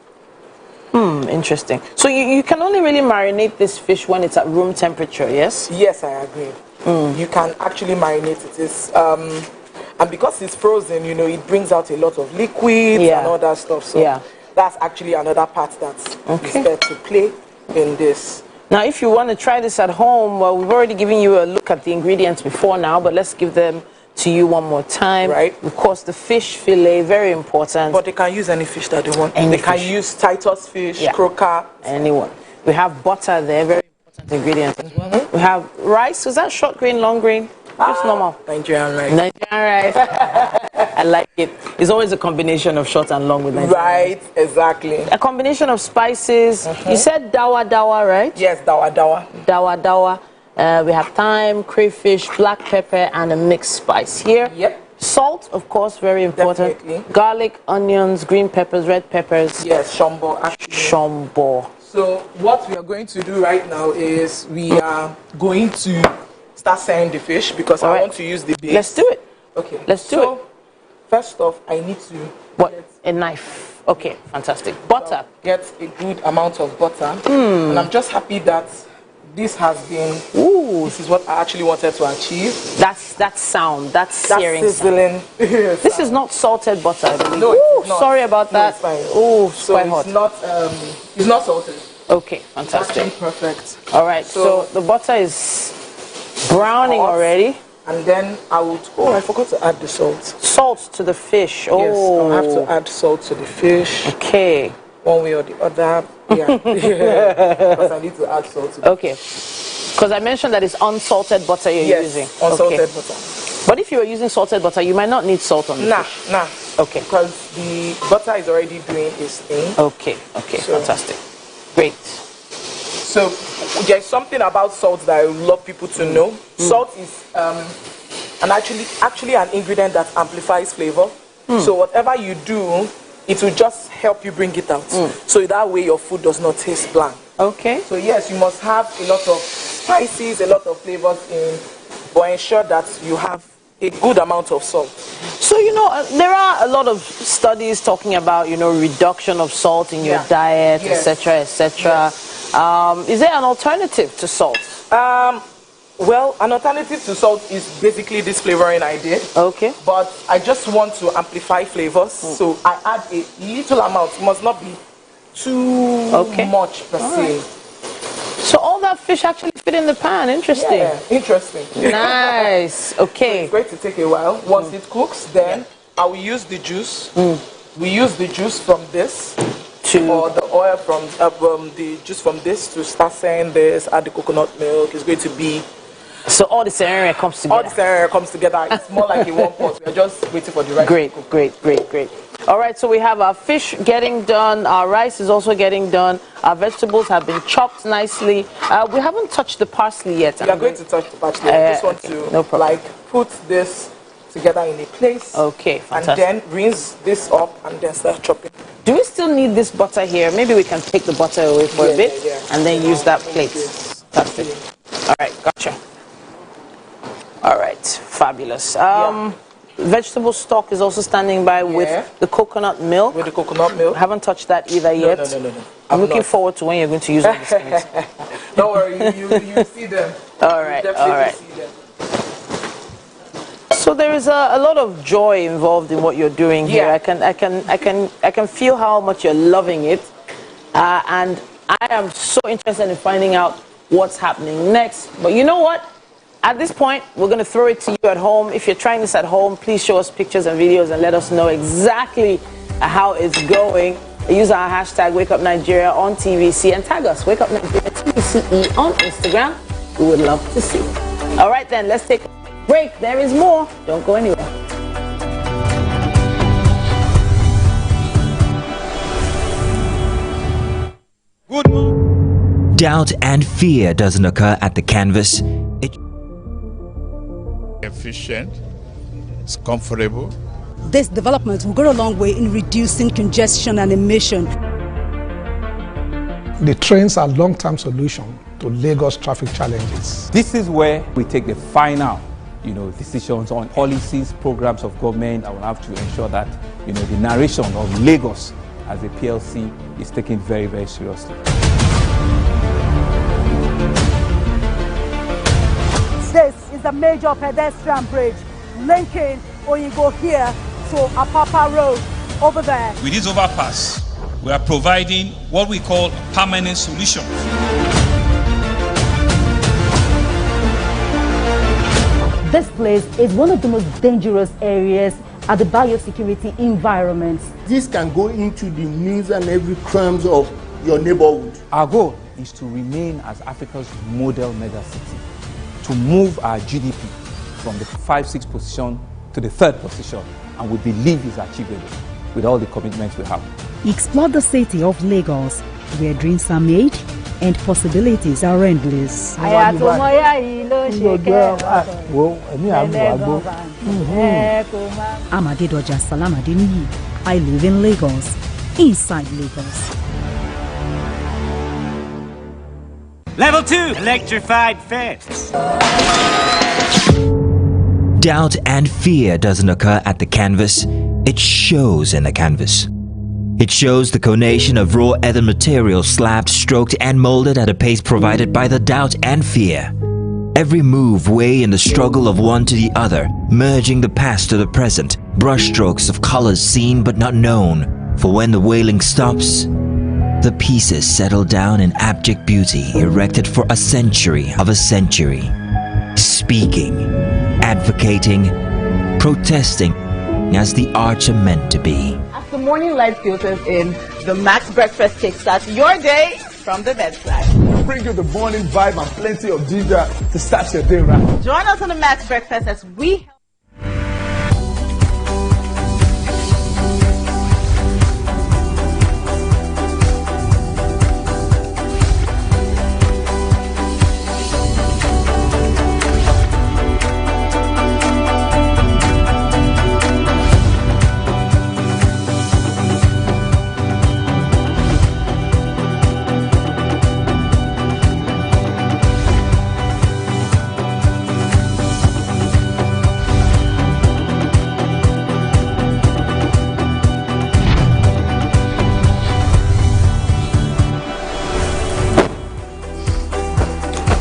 Interesting. So you can only really marinate this fish when it's at room temperature, yes? Yes, I agree. You can actually marinate it. It's, and because it's frozen, you know, it brings out a lot of liquids and all that stuff. So that's actually another part that's there to play in this. Now, if you want to try this at home, well, we've already given you a look at the ingredients before now, but let's give them to you one more time. Right. Of course, the fish fillet, very important. But they can use any fish that they want. They can use Titus fish, croaker. Anyone. We have butter there, very important ingredient as well. We have rice. Was that short grain, long grain? Just normal. Nigerian rice. Nigerian rice. I like it. It's always a combination of short and long with Nigerian Right, exactly. A combination of spices. You said dawa dawa, right? Yes, dawa dawa. Dawa dawa. We have thyme, crayfish, black pepper, and a mixed spice here. Yep. Salt, of course, very important. Definitely. Garlic, onions, green peppers, red peppers. Yes, shombo. Actually. Shombo. So what we are going to do right now is we are going to start searing the fish because I want to use the base. Let's do it. Okay. Let's do it. First off, I need to a knife. Okay, fantastic. Butter. Get a good amount of butter. And I'm just happy that this has been. Ooh. This is what I actually wanted to achieve. That's sound. That's searing. Sizzling. This is not salted butter, I believe. No, it's not. Sorry about that. Oh, so quite hot. It's not salted. Okay, fantastic. It's actually perfect. All right. So the butter is browning already. And then I would. Oh, I forgot to add the salt. Salt to the fish. Oh. Yes, I'll have to add salt to the fish. Okay. One way or the other. Yeah. Because I need to add salt to the fish. Because I mentioned that it's unsalted butter you're using. Unsalted butter. But if you were using salted butter, you might not need salt on the fish. Nah. Okay. Because the butter is already doing its thing. Okay. Fantastic. Great. So there's something about salt that I would love people to know. Salt is actually an ingredient that amplifies flavor. So whatever you do, it will just help you bring it out. So that way your food does not taste bland. Okay. So yes, you must have a lot of spices, a lot of flavors in, but ensure that you have a good amount of salt. So, there are a lot of studies talking about, reduction of salt in your diet, etc., etc. Is there an alternative to salt? Well, an alternative to salt is basically this flavoring I did. Okay. But I just want to amplify flavors, so I add a little amount. It must not be too much per se. So all that fish actually fit in the pan. Interesting. Yeah, interesting. Nice. Okay. So it's going to take a while. Once it cooks, then I will use the juice. We use the juice from this. Or the oil from the juice from this to start saying this. Add the coconut milk. It's going to be. So all the scenario comes together. All the scenario comes together. It's more like in one pot. We're just waiting for the rice. Great. All right, so we have our fish getting done. Our rice is also getting done. Our vegetables have been chopped nicely. We haven't touched the parsley yet. We are going to touch the parsley. I just want to put this together in a place. Okay, fantastic. And then rinse this up and then start chopping. Do we still need this butter here? Maybe we can take the butter away for a bit and then use that plate. Fantastic. All right, gotcha. All right, fabulous. Vegetable stock is also standing by with the coconut milk. With the coconut milk. I haven't touched that either yet. No. I'm looking forward to when you're going to use these things. Don't worry, you see them. All right. See them. So there is a lot of joy involved in what you're doing here. I can feel how much you're loving it, and I am so interested in finding out what's happening next. But you know what? At this point, we're going to throw it to you at home. If you're trying this at home, please show us pictures and videos and let us know exactly how it's going. Use our hashtag #WakeUpNigeria on TVC and tag us #WakeUpNigeria TVCE on Instagram. We would love to see it. All right, then, let's take a break. There is more. Don't go anywhere. Good morning. Doubt and fear doesn't occur at the canvas. Efficient, it's comfortable. This development will go a long way in reducing congestion and emission. The trains are a long-term solution to Lagos traffic challenges. This is where we take the final, decisions on policies, programs of government. I will have to ensure that, the narration of Lagos as a PLC is taken very, very seriously. This is a major pedestrian bridge linking Oyingo here to Apapa Road over there. With this overpass, we are providing what we call a permanent solution. This place is one of the most dangerous areas at the biosecurity environment. This can go into the news and every crumbs of your neighborhood. Our goal is to remain as Africa's model megacity, to move our GDP from the 5-6 position to the 3rd position, and we believe it's achievable with all the commitments we have. Explore the city of Lagos, where dreams are made and possibilities are endless. Amadedoja Salamadini. I live in Lagos, inside Lagos. Level 2, electrified fence. Doubt and fear doesn't occur at the canvas, it shows in the canvas. It shows the conation of raw earthen material slabbed, stroked and molded at a pace provided by the doubt and fear. Every move weigh in the struggle of one to the other, merging the past to the present, brushstrokes of colors seen but not known. For when the wailing stops, the pieces settle down in abject beauty erected for a century of a century. Speaking, advocating, protesting as the arts are meant to be. As the morning light filters in, the Max Breakfast kickstarts your day from the bedside. Bring you the morning vibe and plenty of ginger to start your day right. Join us on the Max Breakfast as we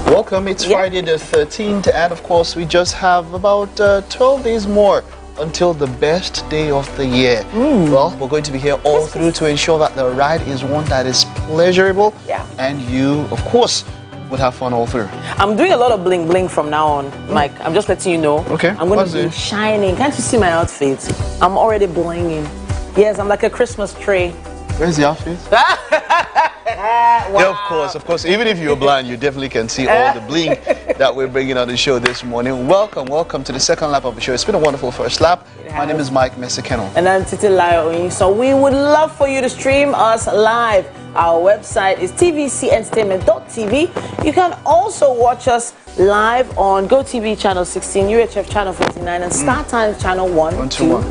Welcome, it's Friday the 13th, and of course we just have about 12 days more until the best day of the year. Well, we're going to be here all through to ensure that the ride is one that is pleasurable, and you, of course, would have fun all through. I'm doing a lot of bling bling from now on, Mike. I'm just letting you know. Okay. I'm going to be shining. Can't you see my outfit? I'm already blinging. Yes, I'm like a Christmas tree. Where's the outfit? Yeah, of course. Even if you're blind, you definitely can see all the bling that we're bringing on the show this morning. Welcome to the second lap of the show. It's been a wonderful first lap. My name is Mike Mesekeno. And I'm Titi Layo. So we would love for you to stream us live. Our website is tvcentertainment.tv. You can also watch us live on GOTV channel 16, UHF channel 49, and StarTimes channel 121.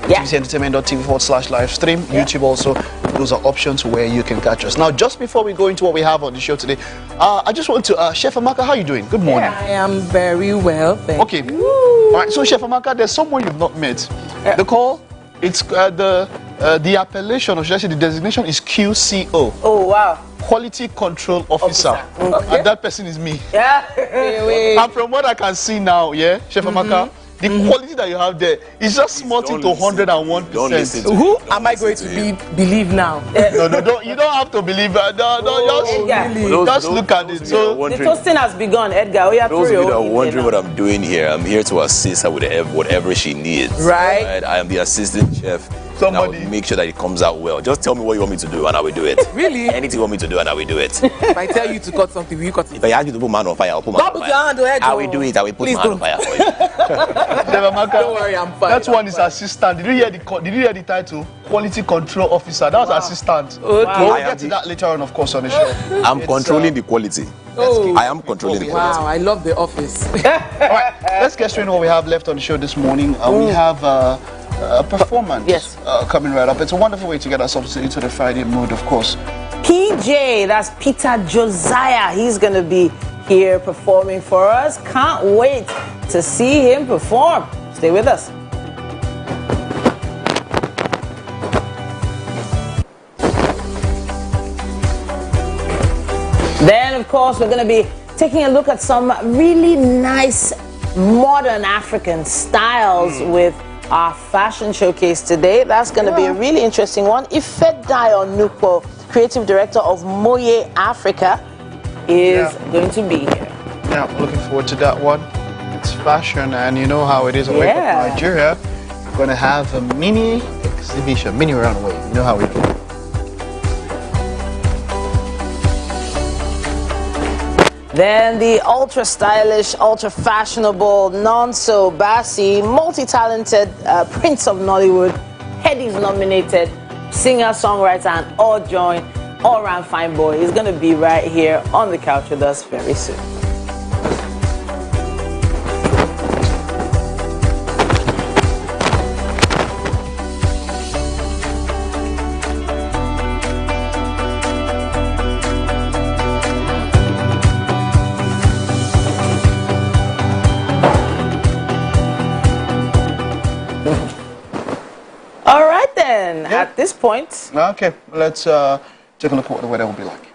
tvcentertainment.tv/live stream. YouTube also. Those are options where you can catch us. Now, just before we go into what we have on the show today, I just want to, Chef Amaka, how are you doing? Good morning. I am very well, thank you. All right, so Chef Amaka, there's someone you've not met. The call, it's the appellation, or should I say the designation is QCO. Oh, wow. Quality Control Officer. Okay. And that person is me. Yeah. And from what I can see now, Chef Amaka, the quality that you have there is just smarting to 101%. Who am I going to believe now? No, you don't have to believe. Just look at it. So the toasting has begun, Edgar. Those of you that are wondering what I'm doing here, I'm here to assist her with whatever she needs. Right. I am the assistant chef. Somebody make sure that it comes out well. Just tell me what you want me to do and I will do it. Really? Anything you want me to do and I will do it. If I tell you to cut something, will you cut it? If I ask you to put man on fire, I'll put man on fire. I will do it. I will put man on fire for you. Don't worry, I'm fine. That one is assistant. Did you hear the title? Quality Control Officer. That was assistant. Okay. We'll get to that later on, of course, on the show. I'm controlling the quality. I am controlling the quality. Wow, I love the office. All right, let's get straight into what we have left on the show this morning. We have a performance coming right up. It's a wonderful way to get ourselves into the Friday mood, of course. PJ, that's Peter Josiah. He's going to be here performing for us. Can't wait to see him perform. Stay with us. Then, of course, we're going to be taking a look at some really nice modern African styles with our fashion showcase today. That's going to be a really interesting one. Ifedayo Nupo, creative director of Moye Africa, is going to be here. Yeah, looking forward to that one. It's fashion, and you know how it is in Wake Up Nigeria. We're going to have a mini exhibition, mini runway. You know how we do. Then the ultra stylish, ultra fashionable Nonso Bassey, multi-talented Prince of Nollywood, Headies nominated singer, songwriter, and all-round fine boy. He's going to be right here on the couch with us very soon. All right then, at this point. Okay, let's take a look at what the weather will be like.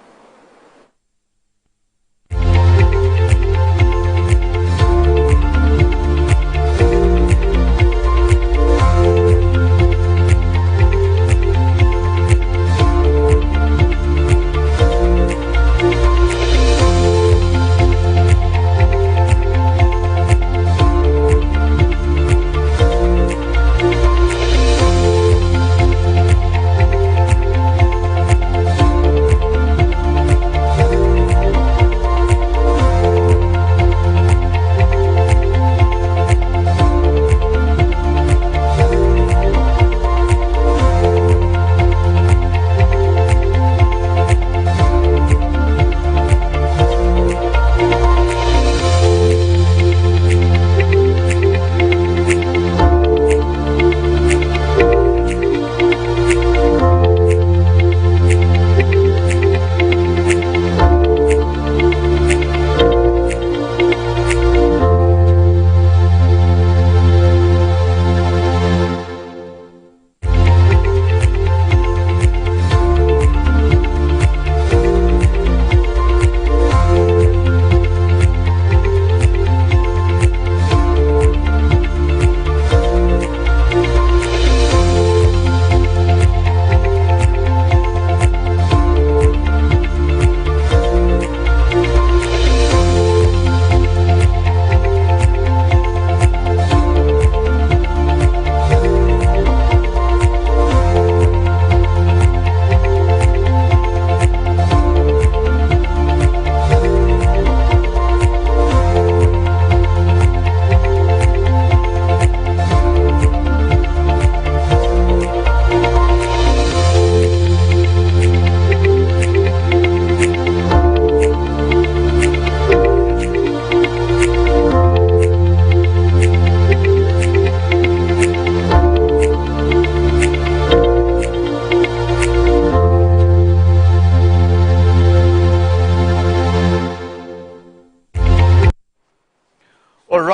All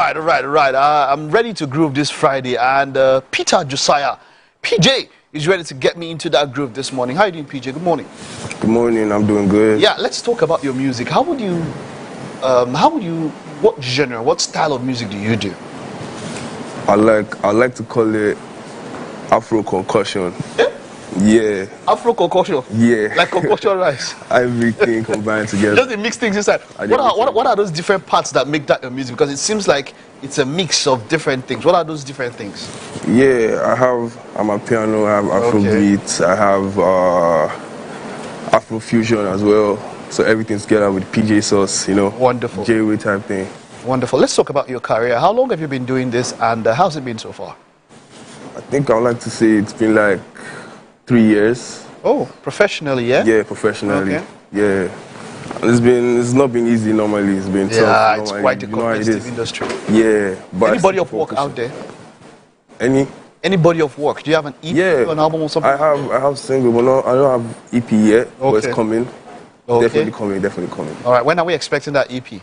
right. I'm ready to groove this Friday, and Peter Josiah, PJ, is ready to get me into that groove this morning. How are you doing, PJ? Good morning. Good morning. I'm doing good. Yeah, let's talk about your music. What genre, what style of music do you do? I like to call it Afro concussion. Yeah. Afro concussion? Yeah. Like concussion rice? Everything combined together. Just mix things inside. What are those different parts that make that your music? Because it seems like it's a mix of different things. What are those different things? Yeah, I'm a piano, I have Afro beats, I have Afro fusion as well. So everything's together with PJ sauce, you know. Wonderful. J-Way type thing. Wonderful. Let's talk about your career. How long have you been doing this, and how's it been so far? I think I would like to say it's been like 3 years. Oh, professionally, yeah? Yeah, professionally. Okay. Yeah. It's not been easy normally. It's been tough. Yeah, it's quite a competitive industry. Yeah. But any body of work out there? Any body of work? Do you have an EP or an album or something? I have single, but I don't have EP yet. But it's coming. Okay. Definitely coming. All right. When are we expecting that EP?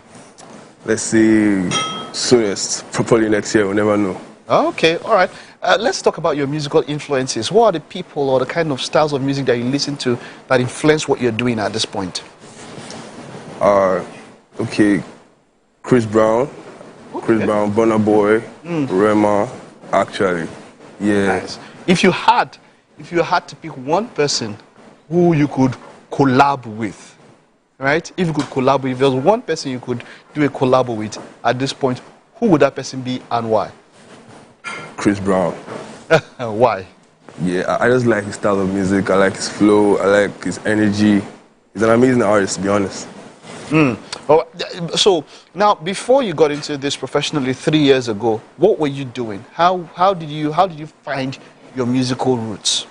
Let's see, soonest. Probably next year. We'll never know. Okay. All right. Let's talk about your musical influences. What are the people or the kind of styles of music that you listen to that influence what you're doing at this point? Okay, Chris Brown, Burna Boy, Rema, actually, yeah. Nice. If you had to pick one person who you could collab with, right? If you could collab with, if there was one person you could do a collab with at this point, who would that person be and why? Chris Brown. Why? Yeah, I just like his style of music. I like his flow. I like his energy. He's an amazing artist, to be honest. Oh, so now, before you got into this professionally 3 years ago, what were you doing? How did you find your musical roots?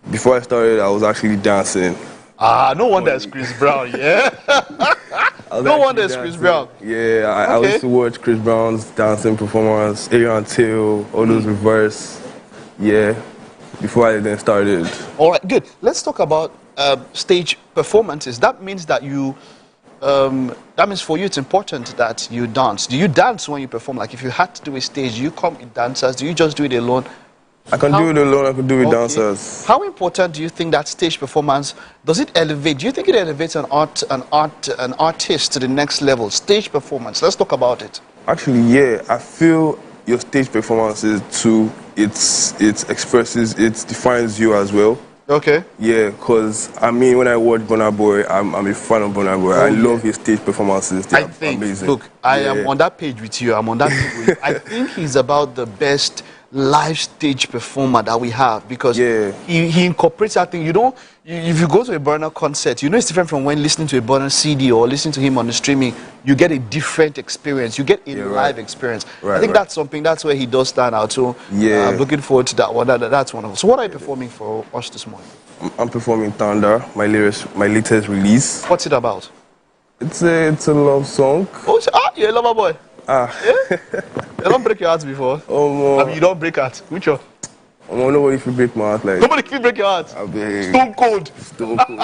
Before I started, I was actually dancing. Ah, no wonder it's Chris Brown, yeah? No wonder it's Chris Brown. Yeah, I used to watch Chris Brown's dancing performance, Aaron Till, all those reverse. Yeah, before I then started. All right, good. Let's talk about stage performances. That means that that means for you it's important that you dance. Do you dance when you perform? Like if you had to do a stage, do you come with dancers? Do you just do it alone? I can do it alone, I can do it with dancers. How important do you think that stage performance, does it elevate? Do you think it elevates an artist to the next level? Stage performance, let's talk about it. Actually, yeah, I feel your stage performance is too, it expresses, it defines you as well. Okay. Yeah, because I mean, when I watch Burna Boy, I'm a fan of Burna Boy. I love his stage performances. They're amazing. Look, I am on that page with you. I'm on that page with you. I think he's about the best live stage performer that we have, because he incorporates that thing. You don't, if you go to a Burna concert, you know it's different from when listening to a Burna CD or listening to him on the streaming. You get a different experience. You get a live experience. I think that's something, that's where he does stand out. So I'm looking forward to that one. That's wonderful. So what are you performing for us this morning? I'm performing Thunder, my latest release. What's it about? It's a love song. Oh, you're a lover boy. Yeah? You don't break your heart before? I mean, you don't break heart. Which one? Nobody can break my heart. Like, nobody can break your heart? Stone Cold. Stone Cold.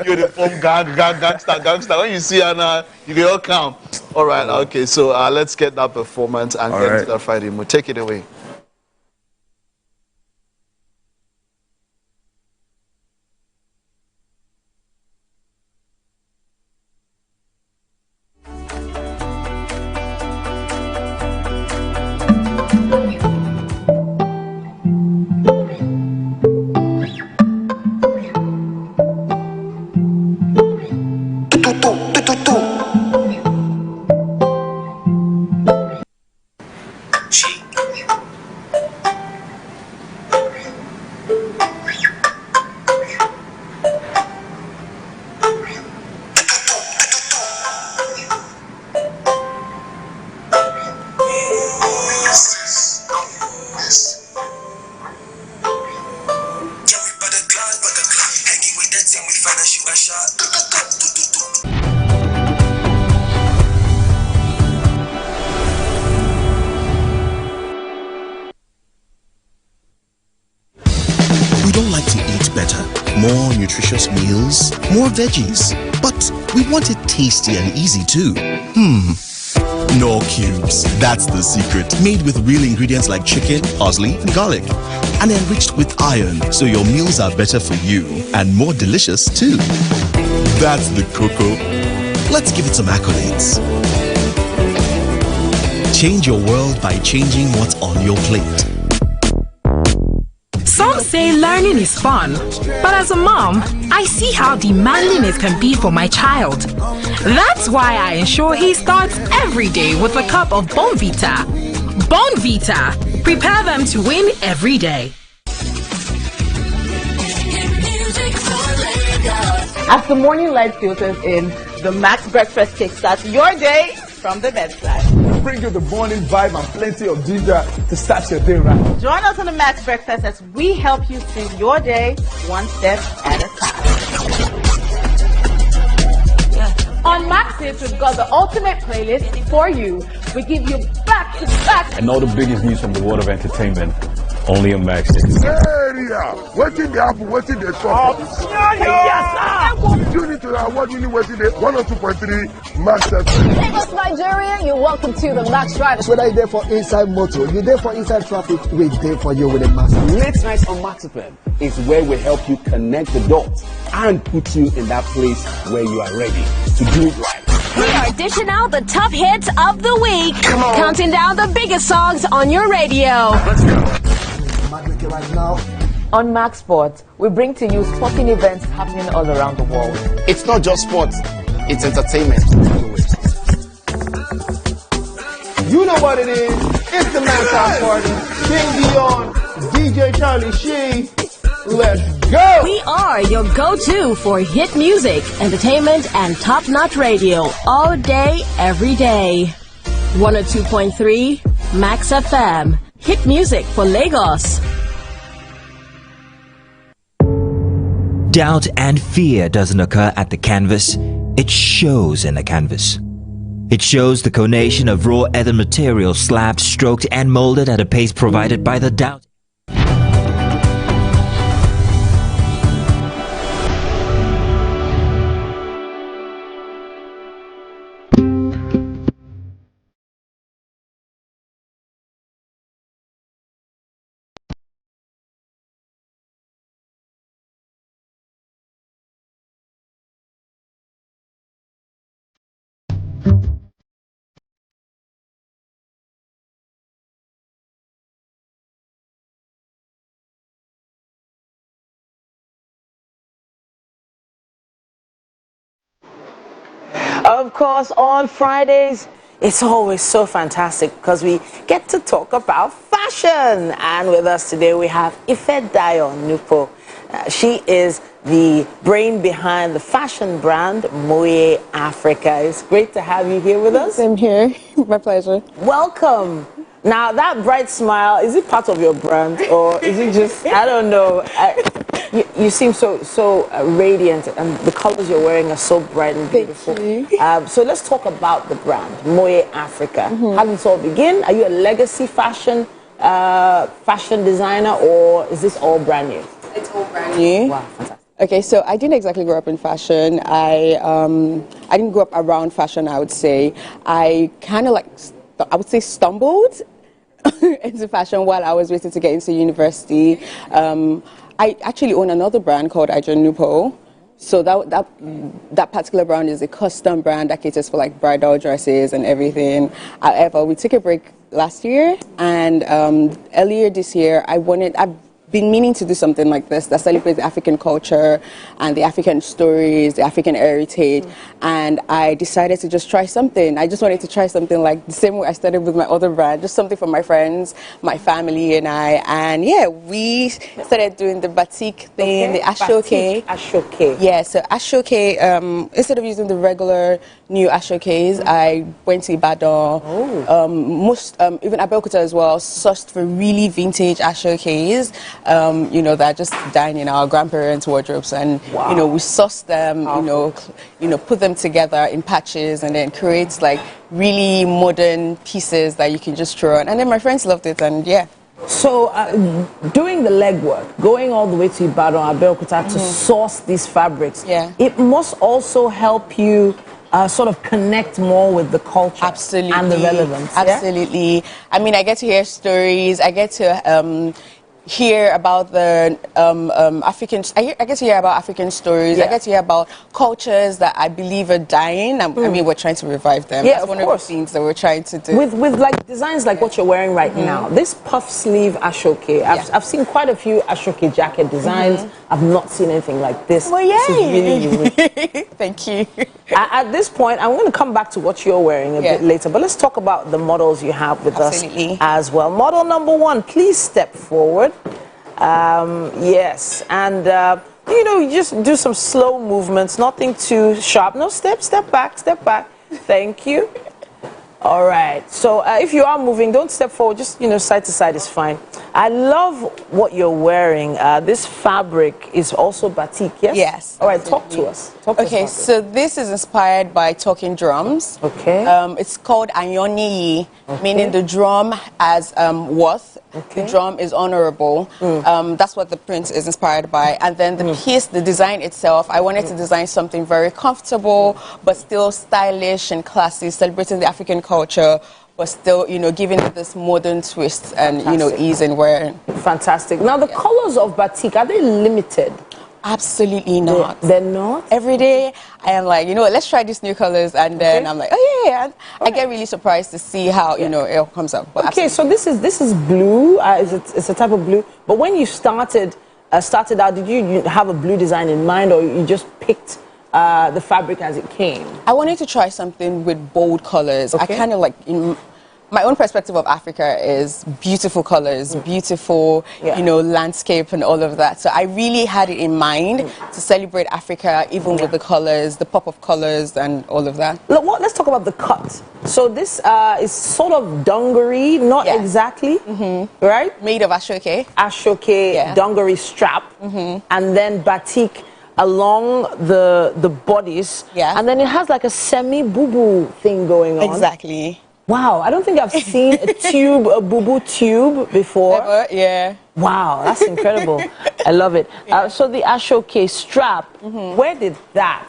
You're the form gangster. When you see Anna, you get all calm. All right, okay, so let's get that performance and get into that Friday mood. Take it away. Meals, more veggies, but we want it tasty and easy too. Knorr Cubes, that's the secret. Made with real ingredients like chicken, parsley, and garlic, and enriched with iron, so your meals are better for you and more delicious too. That's the cocoa. Let's give it some accolades. Change your world by changing what's on your plate. Some say learning is fun, but as a mom, I see how demanding it can be for my child. That's why I ensure he starts every day with a cup of Bonvita. Bonvita, prepare them to win every day. As the morning light filters in, the Max Breakfast kickstarts your day from the bedside. Bring you the morning vibe and plenty of ginger to start your day right. Join us on the Max Breakfast as we help you see your day one step at a time. On Max Hits, we've got the ultimate playlist for you. We give you back-to-back. And all the biggest news from the world of entertainment, only on Max Hits. Waiting the apple, waiting the top. You need to know what you need waiting the 102.3 Max FM. Lagos, Nigeria, you're welcome to the Max Drive. Whether you're there for inside motor, you're there for inside traffic, we're there for you with a Max. Late nights on Max FM is where we help you connect the dots and put you in that place where you are ready to do it right. We are dishing out the top hits of the week. Come on. Counting down the biggest songs on your radio. Let's go. Right now. On Max Sports, we bring to you sporting events happening all around the world. It's not just sports, it's entertainment. You know what it is. It's the Max House Party. King Dion, DJ Charlie Sheen. Let's Go! We are your go-to for hit music, entertainment, and top-notch radio all day, every day. 102.3 Max FM. Hit music for Lagos. Doubt and fear doesn't occur at the canvas, it shows in the canvas. It shows the conation of raw earthen material slabbed, stroked, and molded at a pace provided by the doubt. Of course, on Fridays, it's always so fantastic because we get to talk about fashion. And with us today, we have Ifedayo Nupo. She is the brain behind the fashion brand Moye Africa. It's great to have you here with us. Same here. My pleasure. Welcome. Now, that bright smile, is it part of your brand or is it just, I don't know. You seem so radiant, and the colors you're wearing are so bright and beautiful. So let's talk about the brand, Moye Africa. How did it all begin? Are you a legacy fashion designer, or is this all brand new? It's all brand new. Wow, fantastic. Okay, so I didn't exactly grow up in fashion. I didn't grow up around fashion, I would say. I kind of I would say stumbled into fashion while I was waiting to get into university. I actually own another brand called Nupo. So that particular brand is a custom brand that caters for like bridal dresses and everything. However, we took a break last year, and earlier this year, I've been meaning to do something like this that celebrates the African culture and the African stories, the African heritage, and I decided to just try something. I just wanted to try something like the same way I started with my other brand, just something for my friends, my family, and I. And yeah, we started doing the batik thing, the ashoke. Ashoke. Yeah, so ashoke, instead of using the regular new ashokes, I went to Ibadan, even Abeokuta as well, sourced for really vintage ashokes. That are just dying in our grandparents' wardrobes, and we sauce them, put them together in patches, and then create like really modern pieces that you can just throw on. And then my friends loved it, and yeah. So, doing the legwork, going all the way to Ibadan, Abeokuta to source these fabrics, it must also help you sort of connect more with the culture and the relevance. Absolutely. I mean, I get to hear stories. I get to hear about the African. I get to hear about African stories. I get to hear about cultures that I believe are dying. I mean, we're trying to revive them. Yeah, That's one of the things that we're trying to do. With like designs like what you're wearing right now, this puff sleeve ashoke. I've seen quite a few ashoke jacket designs. I've not seen anything like this. Well, This is really unique. Thank you. At this point, I'm going to come back to what you're wearing a bit later, but let's talk about the models you have with us as well. Model number 1, please step forward. Yes, and you just do some slow movements, nothing too sharp. No, step back. Thank you. All right, so if you are moving, don't step forward, just side to side is fine. I love what you're wearing. This fabric is also batik, yes? Yes. All right, talk to us. Okay, so this is inspired by talking drums. Okay. It's called Anyoniyi, meaning the drum has worth. The drum is honorable. That's what the print is inspired by. And then the piece, the design itself, I wanted to design something very comfortable, but still stylish and classy, celebrating the African culture, but still, giving it this modern twist and, ease in wearing. Fantastic. Now, the colors of batik, are they limited? Absolutely not. They're not? Every day, I am like, let's try these new colors. And then I'm like, oh, yeah. I get really surprised to see how, it all comes up. But okay, so this is blue. It's a type of blue. But when you started out, did you have a blue design in mind, or you just picked the fabric as it came? I wanted to try something with bold colors. I kind of like... my own perspective of Africa is beautiful colors, beautiful, you know, landscape and all of that. So I really had it in mind to celebrate Africa, even with the colors, the pop of colors and all of that. Look, let's talk about the cut. So this is sort of dungaree, not exactly, right? Made of ashoke. Ashoke, dungaree strap, and then batik along the bodies. And then it has like a semi-boo-boo thing going on. Exactly. Wow, I don't think I've seen a boo-boo tube before. Ever, Wow, that's incredible. I love it. So the ashoke strap, where did that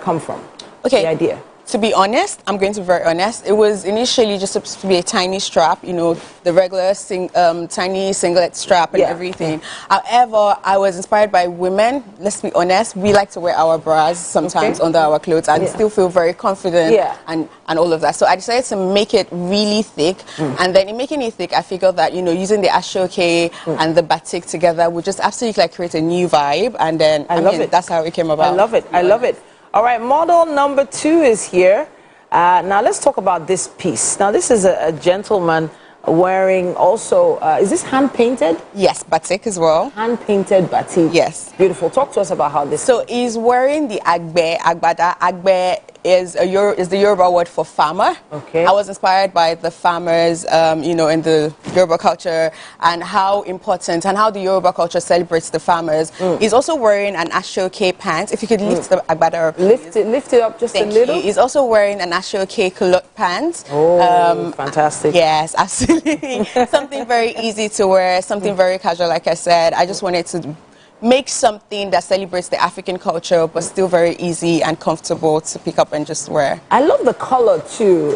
come from? Okay. The idea. To be honest, I'm going to be very honest, it was initially just supposed to be a tiny strap, you know, the regular tiny singlet strap and everything. However, I was inspired by women. Let's be honest, we like to wear our bras sometimes under our clothes and still feel very confident and all of that. So I decided to make it really thick. And then in making it thick, I figured that, you know, using the ashoke and the batik together would just absolutely like create a new vibe. And then, I mean, that's how it came about. I love it. I love it. All right, model number 2 is here. Now let's talk about this piece. Now this is a gentleman wearing also, is this hand painted? Yes, batik as well. Hand painted batik. Yes. Beautiful. Talk to us about how this. So he's wearing the agbada. Agbe is the Yoruba word for farmer. Okay. I was inspired by the farmers, you know, in the Yoruba culture and how important and how the Yoruba culture celebrates the farmers. He's also wearing an ashoke pants. If you could lift the agbada up. Lift it up just a little. He's also wearing an ashoke culotte pants. Oh, fantastic. Yes, absolutely. Something very easy to wear, something very casual, like I said. I just wanted to make something that celebrates the African culture, but still very easy and comfortable to pick up and just wear. I love the color too.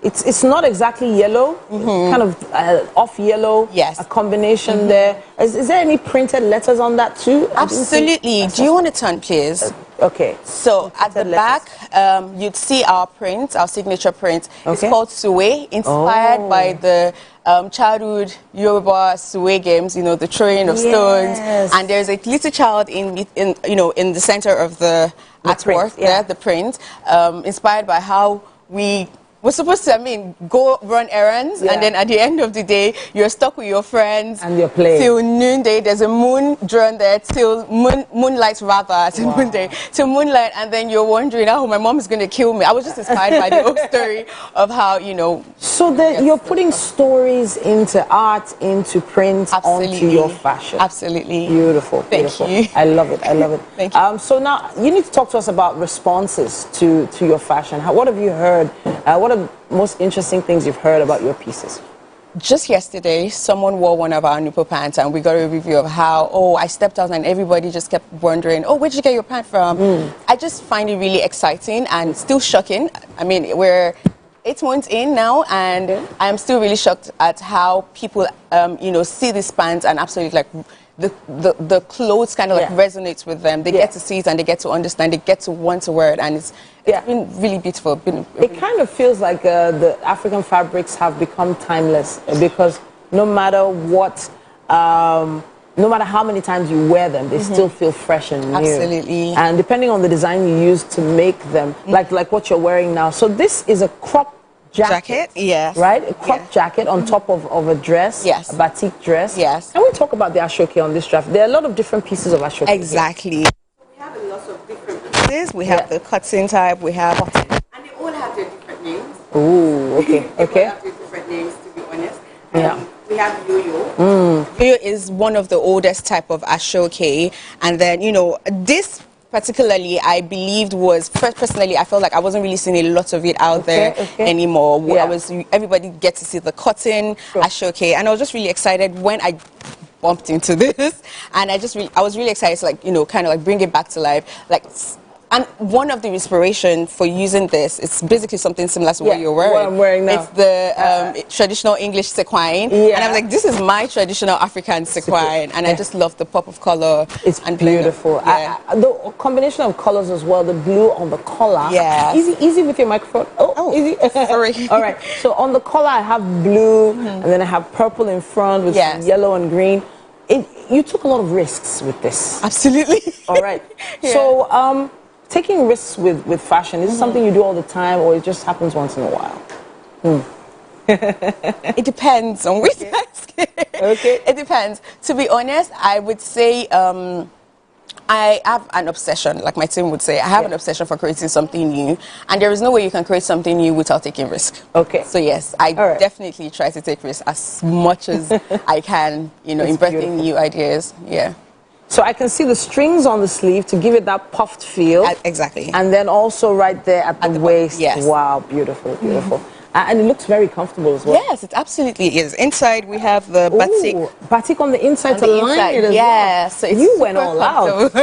It's not exactly yellow, kind of off yellow. Yes. A combination there. Is there any printed letters on that too? Absolutely. Do you want to turn, please? Okay. So at the back, you'd see our print, our signature print. It's called Suwe, inspired by the childhood Yoruba Suwe games. You know, the throwing of stones. And there's a little child in the center of the artwork. The print, inspired by how we're supposed to, go run errands, and then at the end of the day, you're stuck with your friends. And you're playing. Till noonday, there's a moon drawn there, till moonlight rather, till noonday, till moonlight, and then you're wondering, oh, my mom is going to kill me. I was just inspired by the old story of how, you know. So you're putting stories into art, into print, onto your fashion. Absolutely. Beautiful. Thank you. I love it. I love it. Thank you. So now, you need to talk to us about responses to your fashion. What have you heard? What are the most interesting things you've heard about your pieces? Just yesterday, someone wore one of our nipple pants, and we got a review of how, I stepped out and everybody just kept wondering, where'd you get your pant from? I just find it really exciting and still shocking. I mean, we're 8 months in now, and I'm still really shocked at how people, see these pants and absolutely the clothes kind of resonates with them. They get to see it and they get to understand. They get to want to wear it, and it's been really beautiful. It kind of feels like the African fabrics have become timeless, because no matter what, no matter how many times you wear them, they still feel fresh and new. Absolutely. And depending on the design you use to make them, like what you're wearing now. So this is a crop jacket, yes. Right? A crop jacket on top of a dress, yes. A batik dress. Yes. Can we talk about the ashoke on this draft? There are a lot of different pieces of ashoke. Exactly. We have a lot of different pieces. We have the cotton type, we have... And they all have their different names. Ooh, okay, They all have their different names, to be honest. We have yo-yo. Yo-yo is one of the oldest type of ashoke. And then, this particularly, I believed was, personally, I felt like I wasn't really seeing a lot of it out there anymore. Everybody gets to see the cotton ashoke, and I was just really excited when I bumped into this, and I was really excited to kind of bring it back to life, and one of the inspiration for using this, it's basically something similar to what you're wearing. What I'm wearing now. It's the traditional English sequin. And I'm like, this is my traditional African sequin. And I just love the pop of color. It's beautiful. The combination of colors as well, the blue on the collar. Yeah. Easy with your microphone. Easy. Sorry. All right. So on the collar, I have blue, and then I have purple in front with some yellow and green. You took a lot of risks with this. Absolutely. All right. So, taking risks with fashion, is it something you do all the time, or it just happens once in a while? It depends on which skin. Okay. It depends. To be honest, I would say I have an obsession, like my team would say. I have an obsession for creating something new, and there is no way you can create something new without taking risk. Okay. So yes, I definitely try to take risks as much as I can, you know, in birthing new ideas. Yeah. So I can see the strings on the sleeve to give it that puffed feel. Exactly. And then also right there at the waist. Yes. Wow, beautiful, beautiful. And it looks very comfortable as well. Yes, it absolutely is. Inside we have the batik. Batik on the inside to line it as well. So it's you went all out.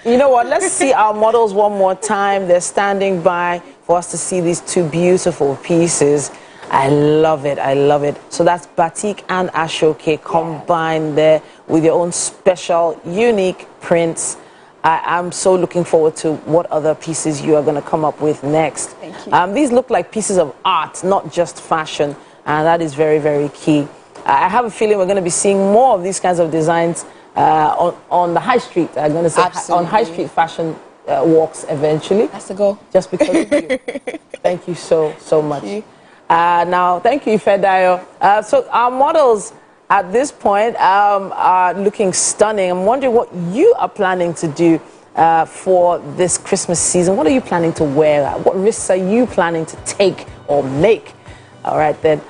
You know what? Let's see our models one more time. They're standing by for us to see these two beautiful pieces. I love it. I love it. So that's batik and ashoke combined there with your own special, unique prints. I'm so looking forward to what other pieces you are going to come up with next. Thank you. These look like pieces of art, not just fashion, and that is very, very key. I have a feeling we're going to be seeing more of these kinds of designs on the high street. I'm going to say on high street fashion walks eventually. That's the goal. Just because of you. Thank you so much. Now, thank you, Ifedayo. So our models at this point are looking stunning. I'm wondering what you are planning to do for this Christmas season. What are you planning to wear? What risks are you planning to take or make? All right, then.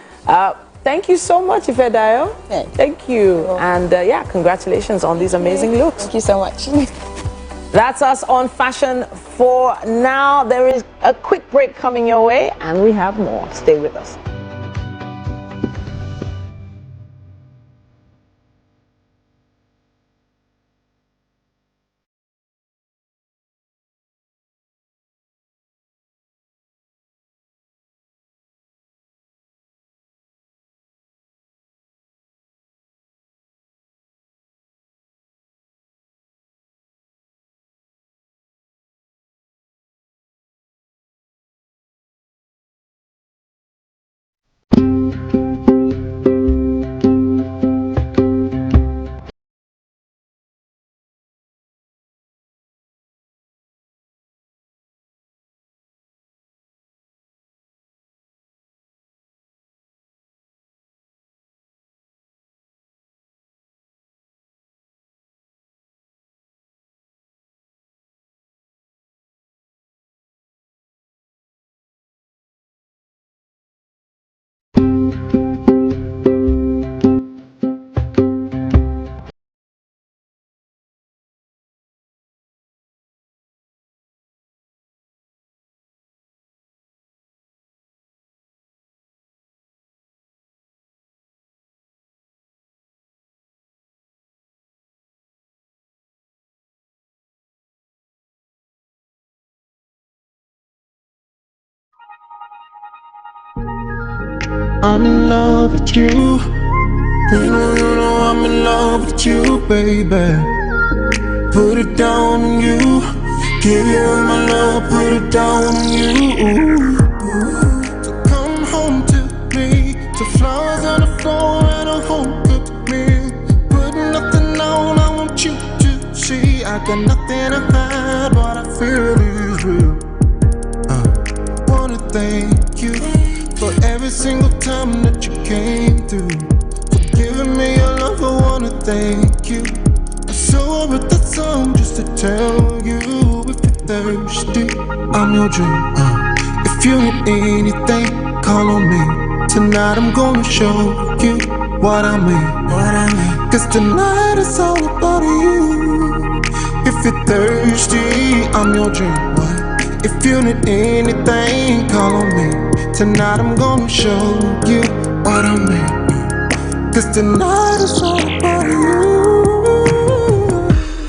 Thank you so much, Ifedayo. Yeah. Thank you. And yeah, congratulations on these amazing looks. Thank you so much. That's us on Fashion for now. There is a quick break coming your way, and we have more. Stay with us. I'm in love with you. You know I'm in love with you, baby. Put it down on you. Give you my love, put it down on you. So come home to me. To flowers on the floor and a home cooked meal. Put nothing on, I want you to see. I got nothing to hide, what I feel is real. Wanna thank you for every single time that you came through. For giving me your love, I wanna thank you. So I wrote that song just to tell you, if you're thirsty, I'm your dream. If you need anything, call on me. Tonight I'm gonna show you what I mean. Cause tonight it's all about you. If you're thirsty, I'm your dream. If you need anything, call on me. Tonight I'm gonna show you what I mean. Cause tonight is all about you.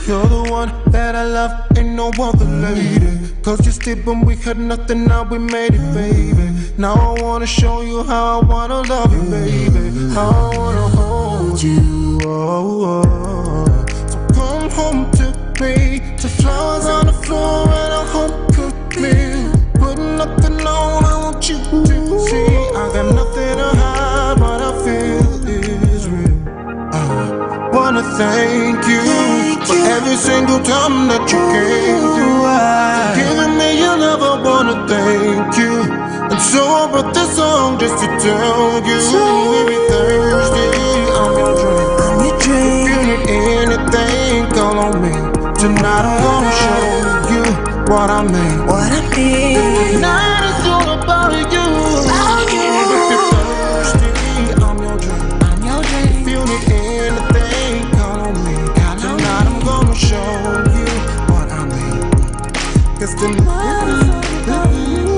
You're the one that I love, ain't no other lady. Cause you stayed when we had nothing, now we made it, baby. Now I wanna show you how I wanna love you, baby. How I wanna hold you, oh, oh. So come home to me. To flowers on the floor and a home cooked meal. Put nothing on, I want you to see. I got nothing to hide, what I feel is real. Wanna thank you for every single time that you came through. For giving me your love, I wanna thank you. And so I wrote this song just to tell you. Every Thursday, I'm your drink. If you need anything, call on me. Tonight I'm gonna show you what I mean. Tonight is all about you. Every Thursday, I'm your drink. If you need anything, call on me. Tonight I'm gonna show you what I mean. 'Cause tonight is all about you.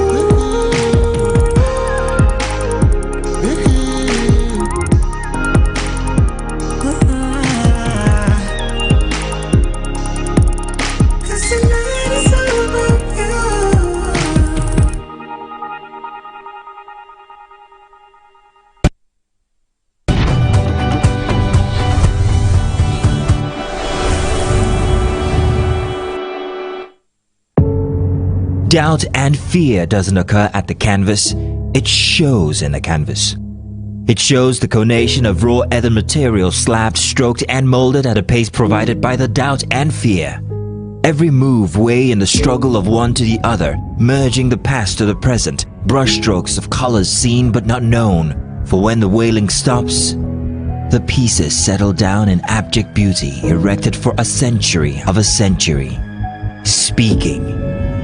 Doubt and fear doesn't occur at the canvas, it shows in the canvas. It shows the conation of raw earthen material slabbed, stroked and molded at a pace provided by the doubt and fear. Every move weigh in the struggle of one to the other, merging the past to the present, brushstrokes of colors seen but not known. For when the wailing stops, the pieces settle down in abject beauty erected for a century of a century. Speaking,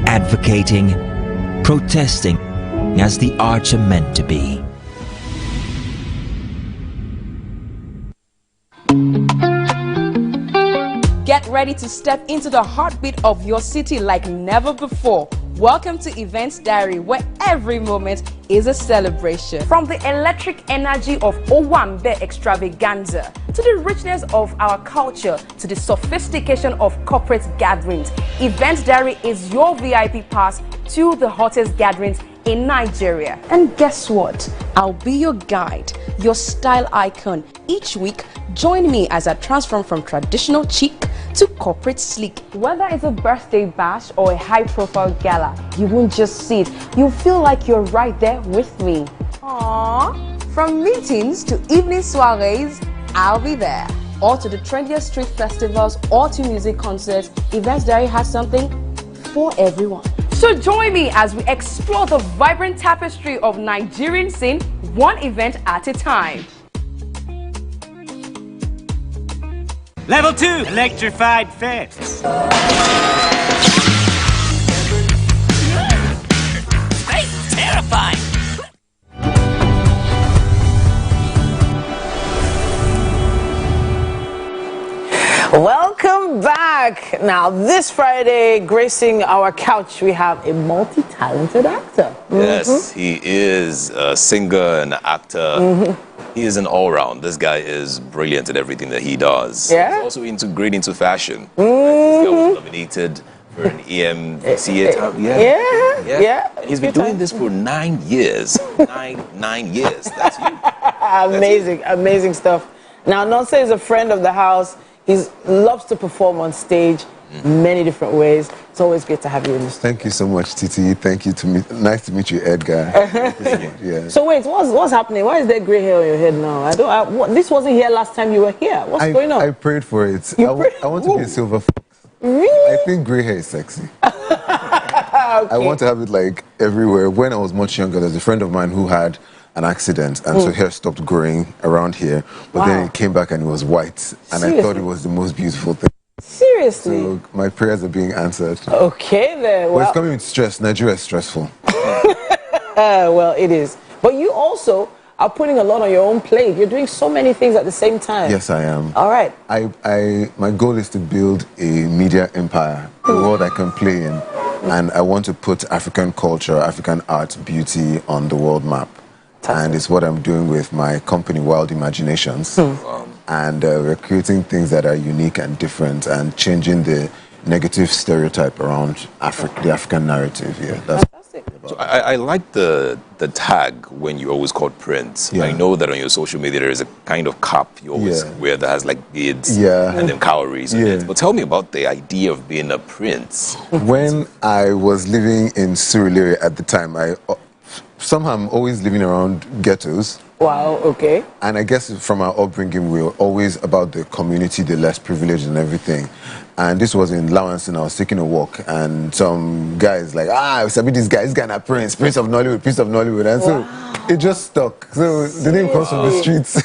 advocating, protesting as the arts are meant to be. Get ready to step into the heartbeat of your city like never before. Welcome to Events Diary, where every moment is a celebration. From the electric energy of Owambe extravaganza, to the richness of our culture, to the sophistication of corporate gatherings, Events Diary is your VIP pass to the hottest gatherings in Nigeria. And guess what? I'll be your guide, your style icon. Each week, join me as I transform from traditional chic to corporate sleek. Whether it's a birthday bash or a high-profile gala, you won't just see it, you'll feel like you're right there with me. Aww. From meetings to evening soirees, I'll be there. Or to the trendiest street festivals or to music concerts, Events Diary has something for everyone. So join me as we explore the vibrant tapestry of Nigerian scene, one event at a time. Level 2, electrified fence. Great, terrifying. Welcome back. Now, this Friday, gracing our couch, we have a multi-talented actor. Yes, he is a singer and actor. He is an all-round. This guy is brilliant at everything that he does. Yeah? He's also great into fashion. This guy was nominated for an EMCA time. Yeah. He's been doing this for 9 years. Nine years. That's you. Amazing stuff. Now, Nonso is a friend of the house. He loves to perform on stage many different ways. It's always great to have you in the studio. Thank you so much, Titi. Thank you to me. Nice to meet you, Edgar. Yeah. So wait, what's happening? Why is there gray hair on your head now? This wasn't here last time you were here. What's going on? I prayed for it. I want to be a silver fox. Really? I think gray hair is sexy. I want to have it like everywhere. When I was much younger, there's a friend of mine who had an accident, and so hair stopped growing around here, but then it came back and it was white, and I thought it was the most beautiful thing. Seriously? So my prayers are being answered. Okay then. Well, it's coming with stress. Nigeria is stressful. Well, it is. But you also are putting a lot on your own plate. You're doing so many things at the same time. Yes, I am. All right. My goal is to build a media empire, a world I can play in, and I want to put African culture, African art, beauty on the world map. And it's what I'm doing with my company, Wild Imaginations. And we're creating things that are unique and different and changing the negative stereotype around the African narrative. Yeah, that's so I like the tag when you always called Prince. Yeah. I know that on your social media there is a kind of cap you always wear that has like beads and then cowries on it. But tell me about the idea of being a prince. When I was living in Surulere at the time, somehow I'm always living around ghettos. Wow, okay. And I guess from our upbringing, we were always about the community, the less privileged and everything. And this was in Lawrence, and I was taking a walk, and some guys like, I mean, this guy not Prince of Nollywood, and so it just stuck. So the name comes from the streets.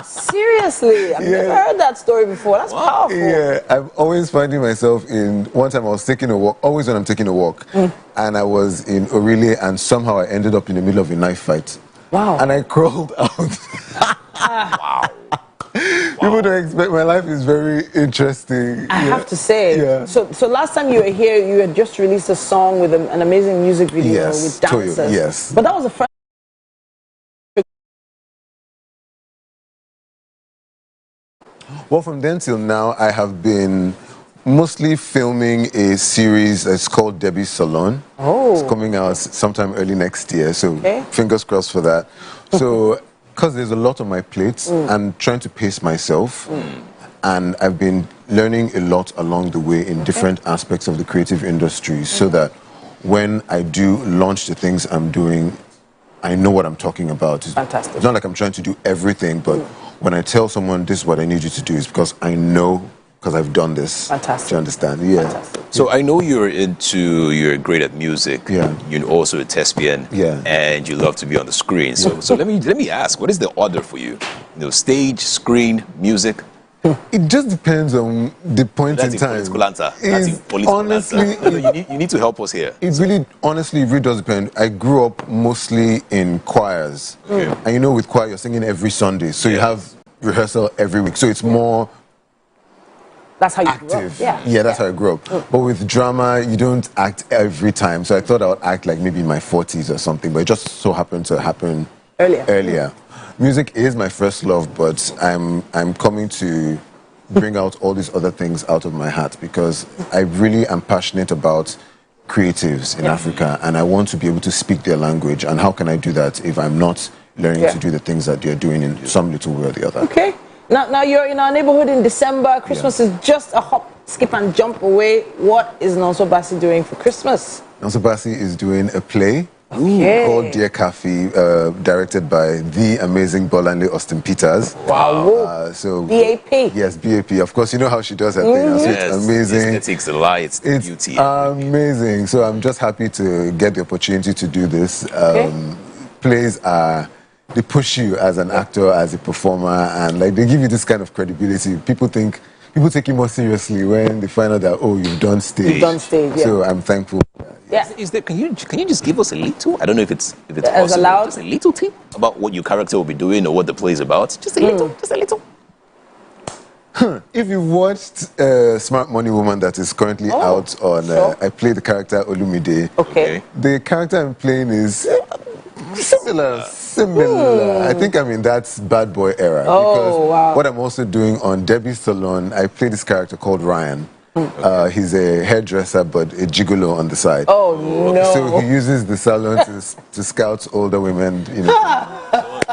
Seriously, I've never heard that story before. That's powerful. Yeah, I'm always finding myself in. One time I was taking a walk. Always when I'm taking a walk, and I was in Orile, and somehow I ended up in the middle of a knife fight. Wow! And I crawled out. Wow. People don't expect. My life is very interesting. I have to say. Yeah. So last time you were here, you had just released a song with an amazing music video with dancers. Toyo, yes. But that was the first. Well, from then till now, I have been mostly filming a series. It's called Debbie's Salon. Oh. It's coming out sometime early next year, so fingers crossed for that. So, because there's a lot on my plate, I'm trying to pace myself, and I've been learning a lot along the way in different aspects of the creative industry, so that when I do launch the things I'm doing, I know what I'm talking about. Fantastic. It's not like I'm trying to do everything, but when I tell someone this is what I need you to do, is because I know, because I've done this. Fantastic. Do you understand? Yeah. Fantastic. So I know you're great at music. Yeah. You're also a thespian. Yeah. And you love to be on the screen. So let me ask, what is the order for you? Stage, screen, music? It just depends on the point in time. Political answer. That's in political honestly, answer. You need to help us here. It really, honestly, it really does depend. I grew up mostly in choirs. And with choir, you're singing every Sunday. So you have rehearsal every week. So it's more that's how you active. Grew up. Yeah, that's how I grew up. But with drama, you don't act every time. So I thought I would act like maybe in my 40s or something. But it just so happened to happen earlier. Music is my first love, but I'm coming to bring out all these other things out of my hat, because I really am passionate about creatives in Africa, and I want to be able to speak their language. And how can I do that if I'm not learning to do the things that they're doing in some little way or the other? Okay. Now you're in our neighborhood in December. Christmas is just a hop, skip, and jump away. What is Nonso Bassey doing for Christmas? Nonso Bassey is doing a play called Dear Coffee, directed by the amazing Bolanle Austin Peters. Wow. So BAP. Yes, BAP. Of course, you know how she does her thing. So it's amazing. The aesthetics, the lights, the beauty. Amazing. So I'm just happy to get the opportunity to do this. Plays they push you as an actor, as a performer, and like they give you this kind of credibility. People take you more seriously when they find out that you've done stage. You've done stage. So I'm thankful. Yeah. Can you just give us a little? I don't know if it's as possible. Allowed? Just a little tip about what your character will be doing or what the play is about. Just a little. Just a little. If you watched Smart Money Woman that is currently out on, I play the character Olumide. Okay. The character I'm playing is similar. I think I'm in that bad boy era. Because what I'm also doing on Debbie's Salon, I play this character called Ryan. He's a hairdresser, but a gigolo on the side. Oh, no. So he uses the salon to scout older women.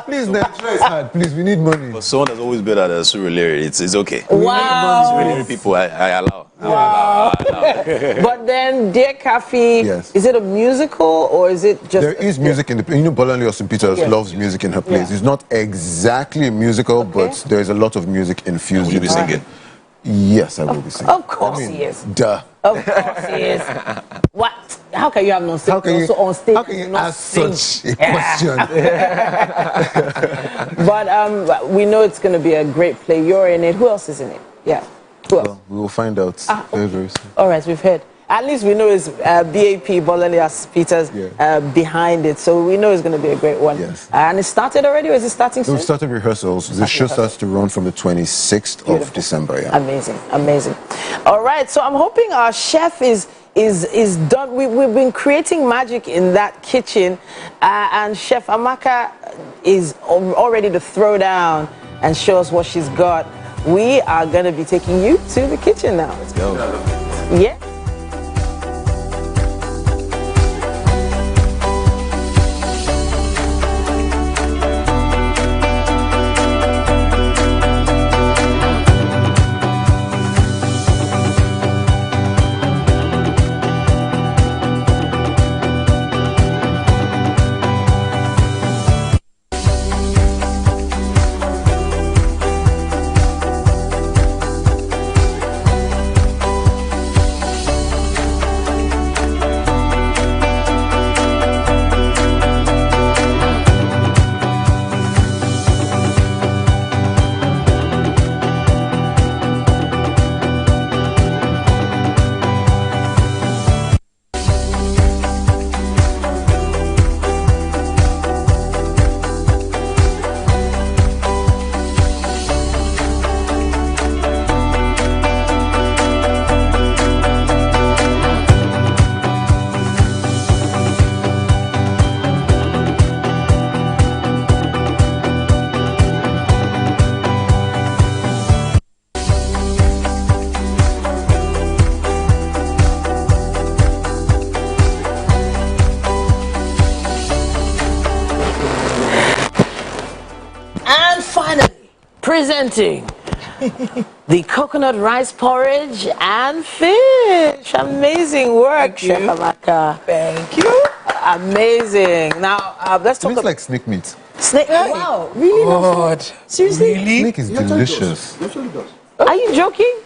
Please, try hard. Please, we need money. But someone has always been at a Surulere. It's okay. Wow. Surulere people, I allow. But then, Dear Coffee, is it a musical or is it just... There is music in the play. Bolanle Austin Peters loves music in her plays. It's not exactly a musical, but there's a lot of music infused. Will you be singing? Yes, I will be singing. Of course he is. Duh. Of course he is. What? How can you have no sing? Also on stage? How can you ask such a question? But we know it's going to be a great play. You're in it. Who else is in it? Yeah. Who else? Well, we will find out very, very soon. All right, we've heard. At least we know it's BAP, Bolanle Peters, behind it. So we know it's going to be a great one. Yes. And it started already, or is it starting soon? We've started rehearsals. The show starts to run from the 26th of December. Yeah. Amazing, amazing. All right, so I'm hoping our chef is done. We've been creating magic in that kitchen, and Chef Amaka is all ready to throw down and show us what she's got. We are going to be taking you to the kitchen now. Let's go. Yeah. presenting the coconut rice porridge and fish. Amazing work, Chef Amaka. Thank you. Amazing. Now, let's talk about... like snake meat. Snake? Wow. Really? God. Seriously? Really? Snake is delicious. Are you joking?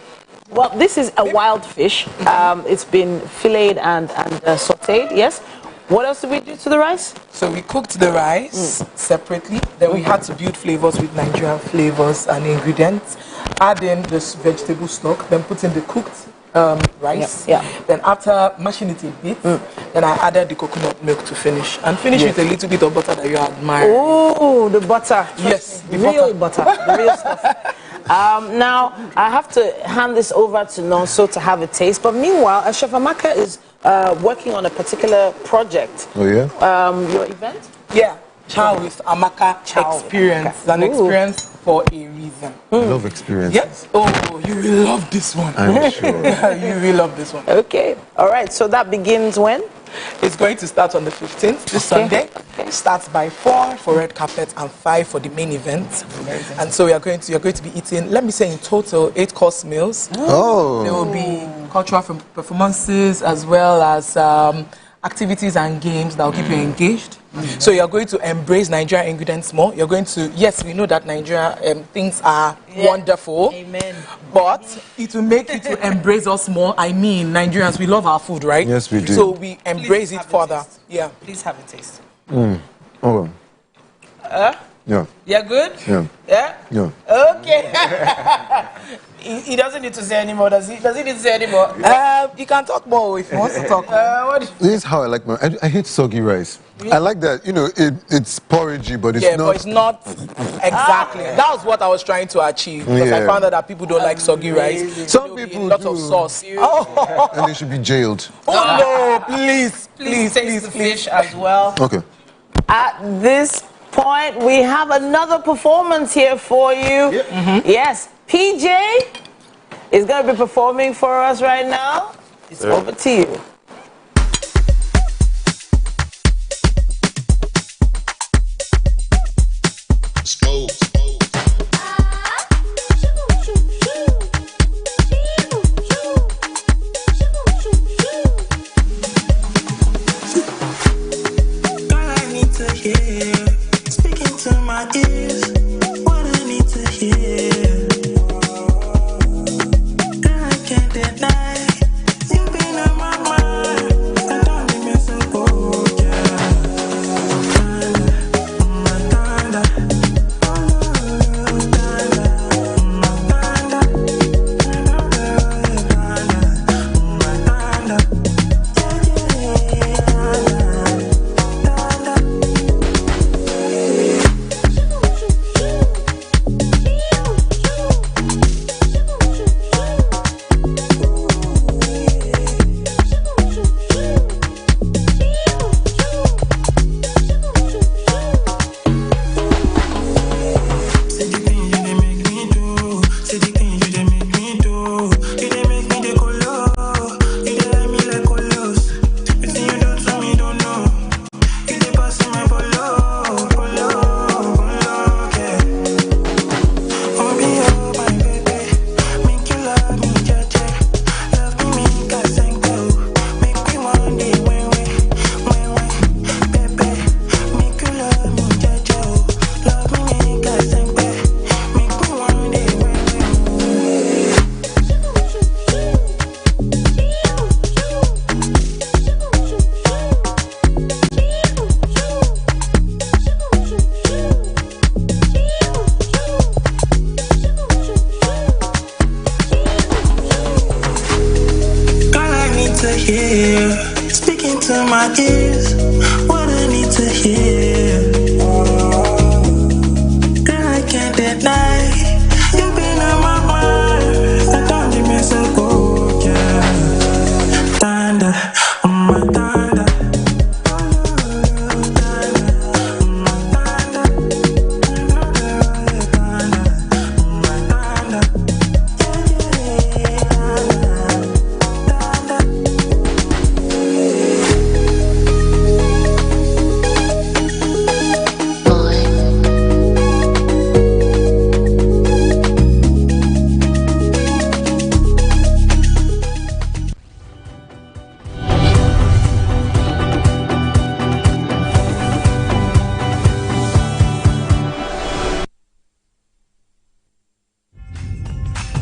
Well, this is a wild fish. It's been filleted and sauteed, yes? What else did we do to the rice? So we cooked the rice separately. Then we had to build flavors with Nigerian flavors and ingredients. Add in this vegetable stock, then put in the cooked rice. Then after mashing it a bit, then I added the coconut milk to finish. And finish with a little bit of butter that you admire. Oh, the butter. Yes, the real butter. The real stuff. Now, I have to hand this over to Nonso to have a taste. But meanwhile, Chef Amaka is working on a particular project. Oh, yeah? Your event? Yeah. Chow with Amaka experience. It's an experience for a reason. I love experiences. Yes. Oh, you will love this one. I'm sure. You will love this one. Okay. All right. So that begins when? It's going to start on the 15th, this Sunday. It starts by 4 for red carpet and 5 for the main event. Amazing. And so you're going to be eating, let me say in total, 8-course meals. Oh. There will be cultural performances as well as activities and games that will keep you engaged. So you're going to embrace Nigerian ingredients more. You're going to, yes, we know that Nigeria things are wonderful. Amen. But it will make you to embrace us more. I mean, Nigerians, we love our food, right? Yes, we do. So we embrace it further. Yeah. Please have a taste. Oh. Yeah. You're good? Yeah. Yeah? Yeah. Okay. he doesn't need to say anymore, does he? Does he need to say anymore? You can talk more if you want to talk. This is how I like my... I hate soggy rice. Really? I like that, you know, it's porridgey, but it's not... Yeah, but it's not exactly. That was what I was trying to achieve. Because I found out that people don't like soggy rice. Some people lots of sauce. And they should be jailed. Oh, no, please taste the fish as well. Okay. At this point, we have another performance here for you. Yes, PJ is going to be performing for us right now. It's over to you. Speaking to my ears, what I need to hear.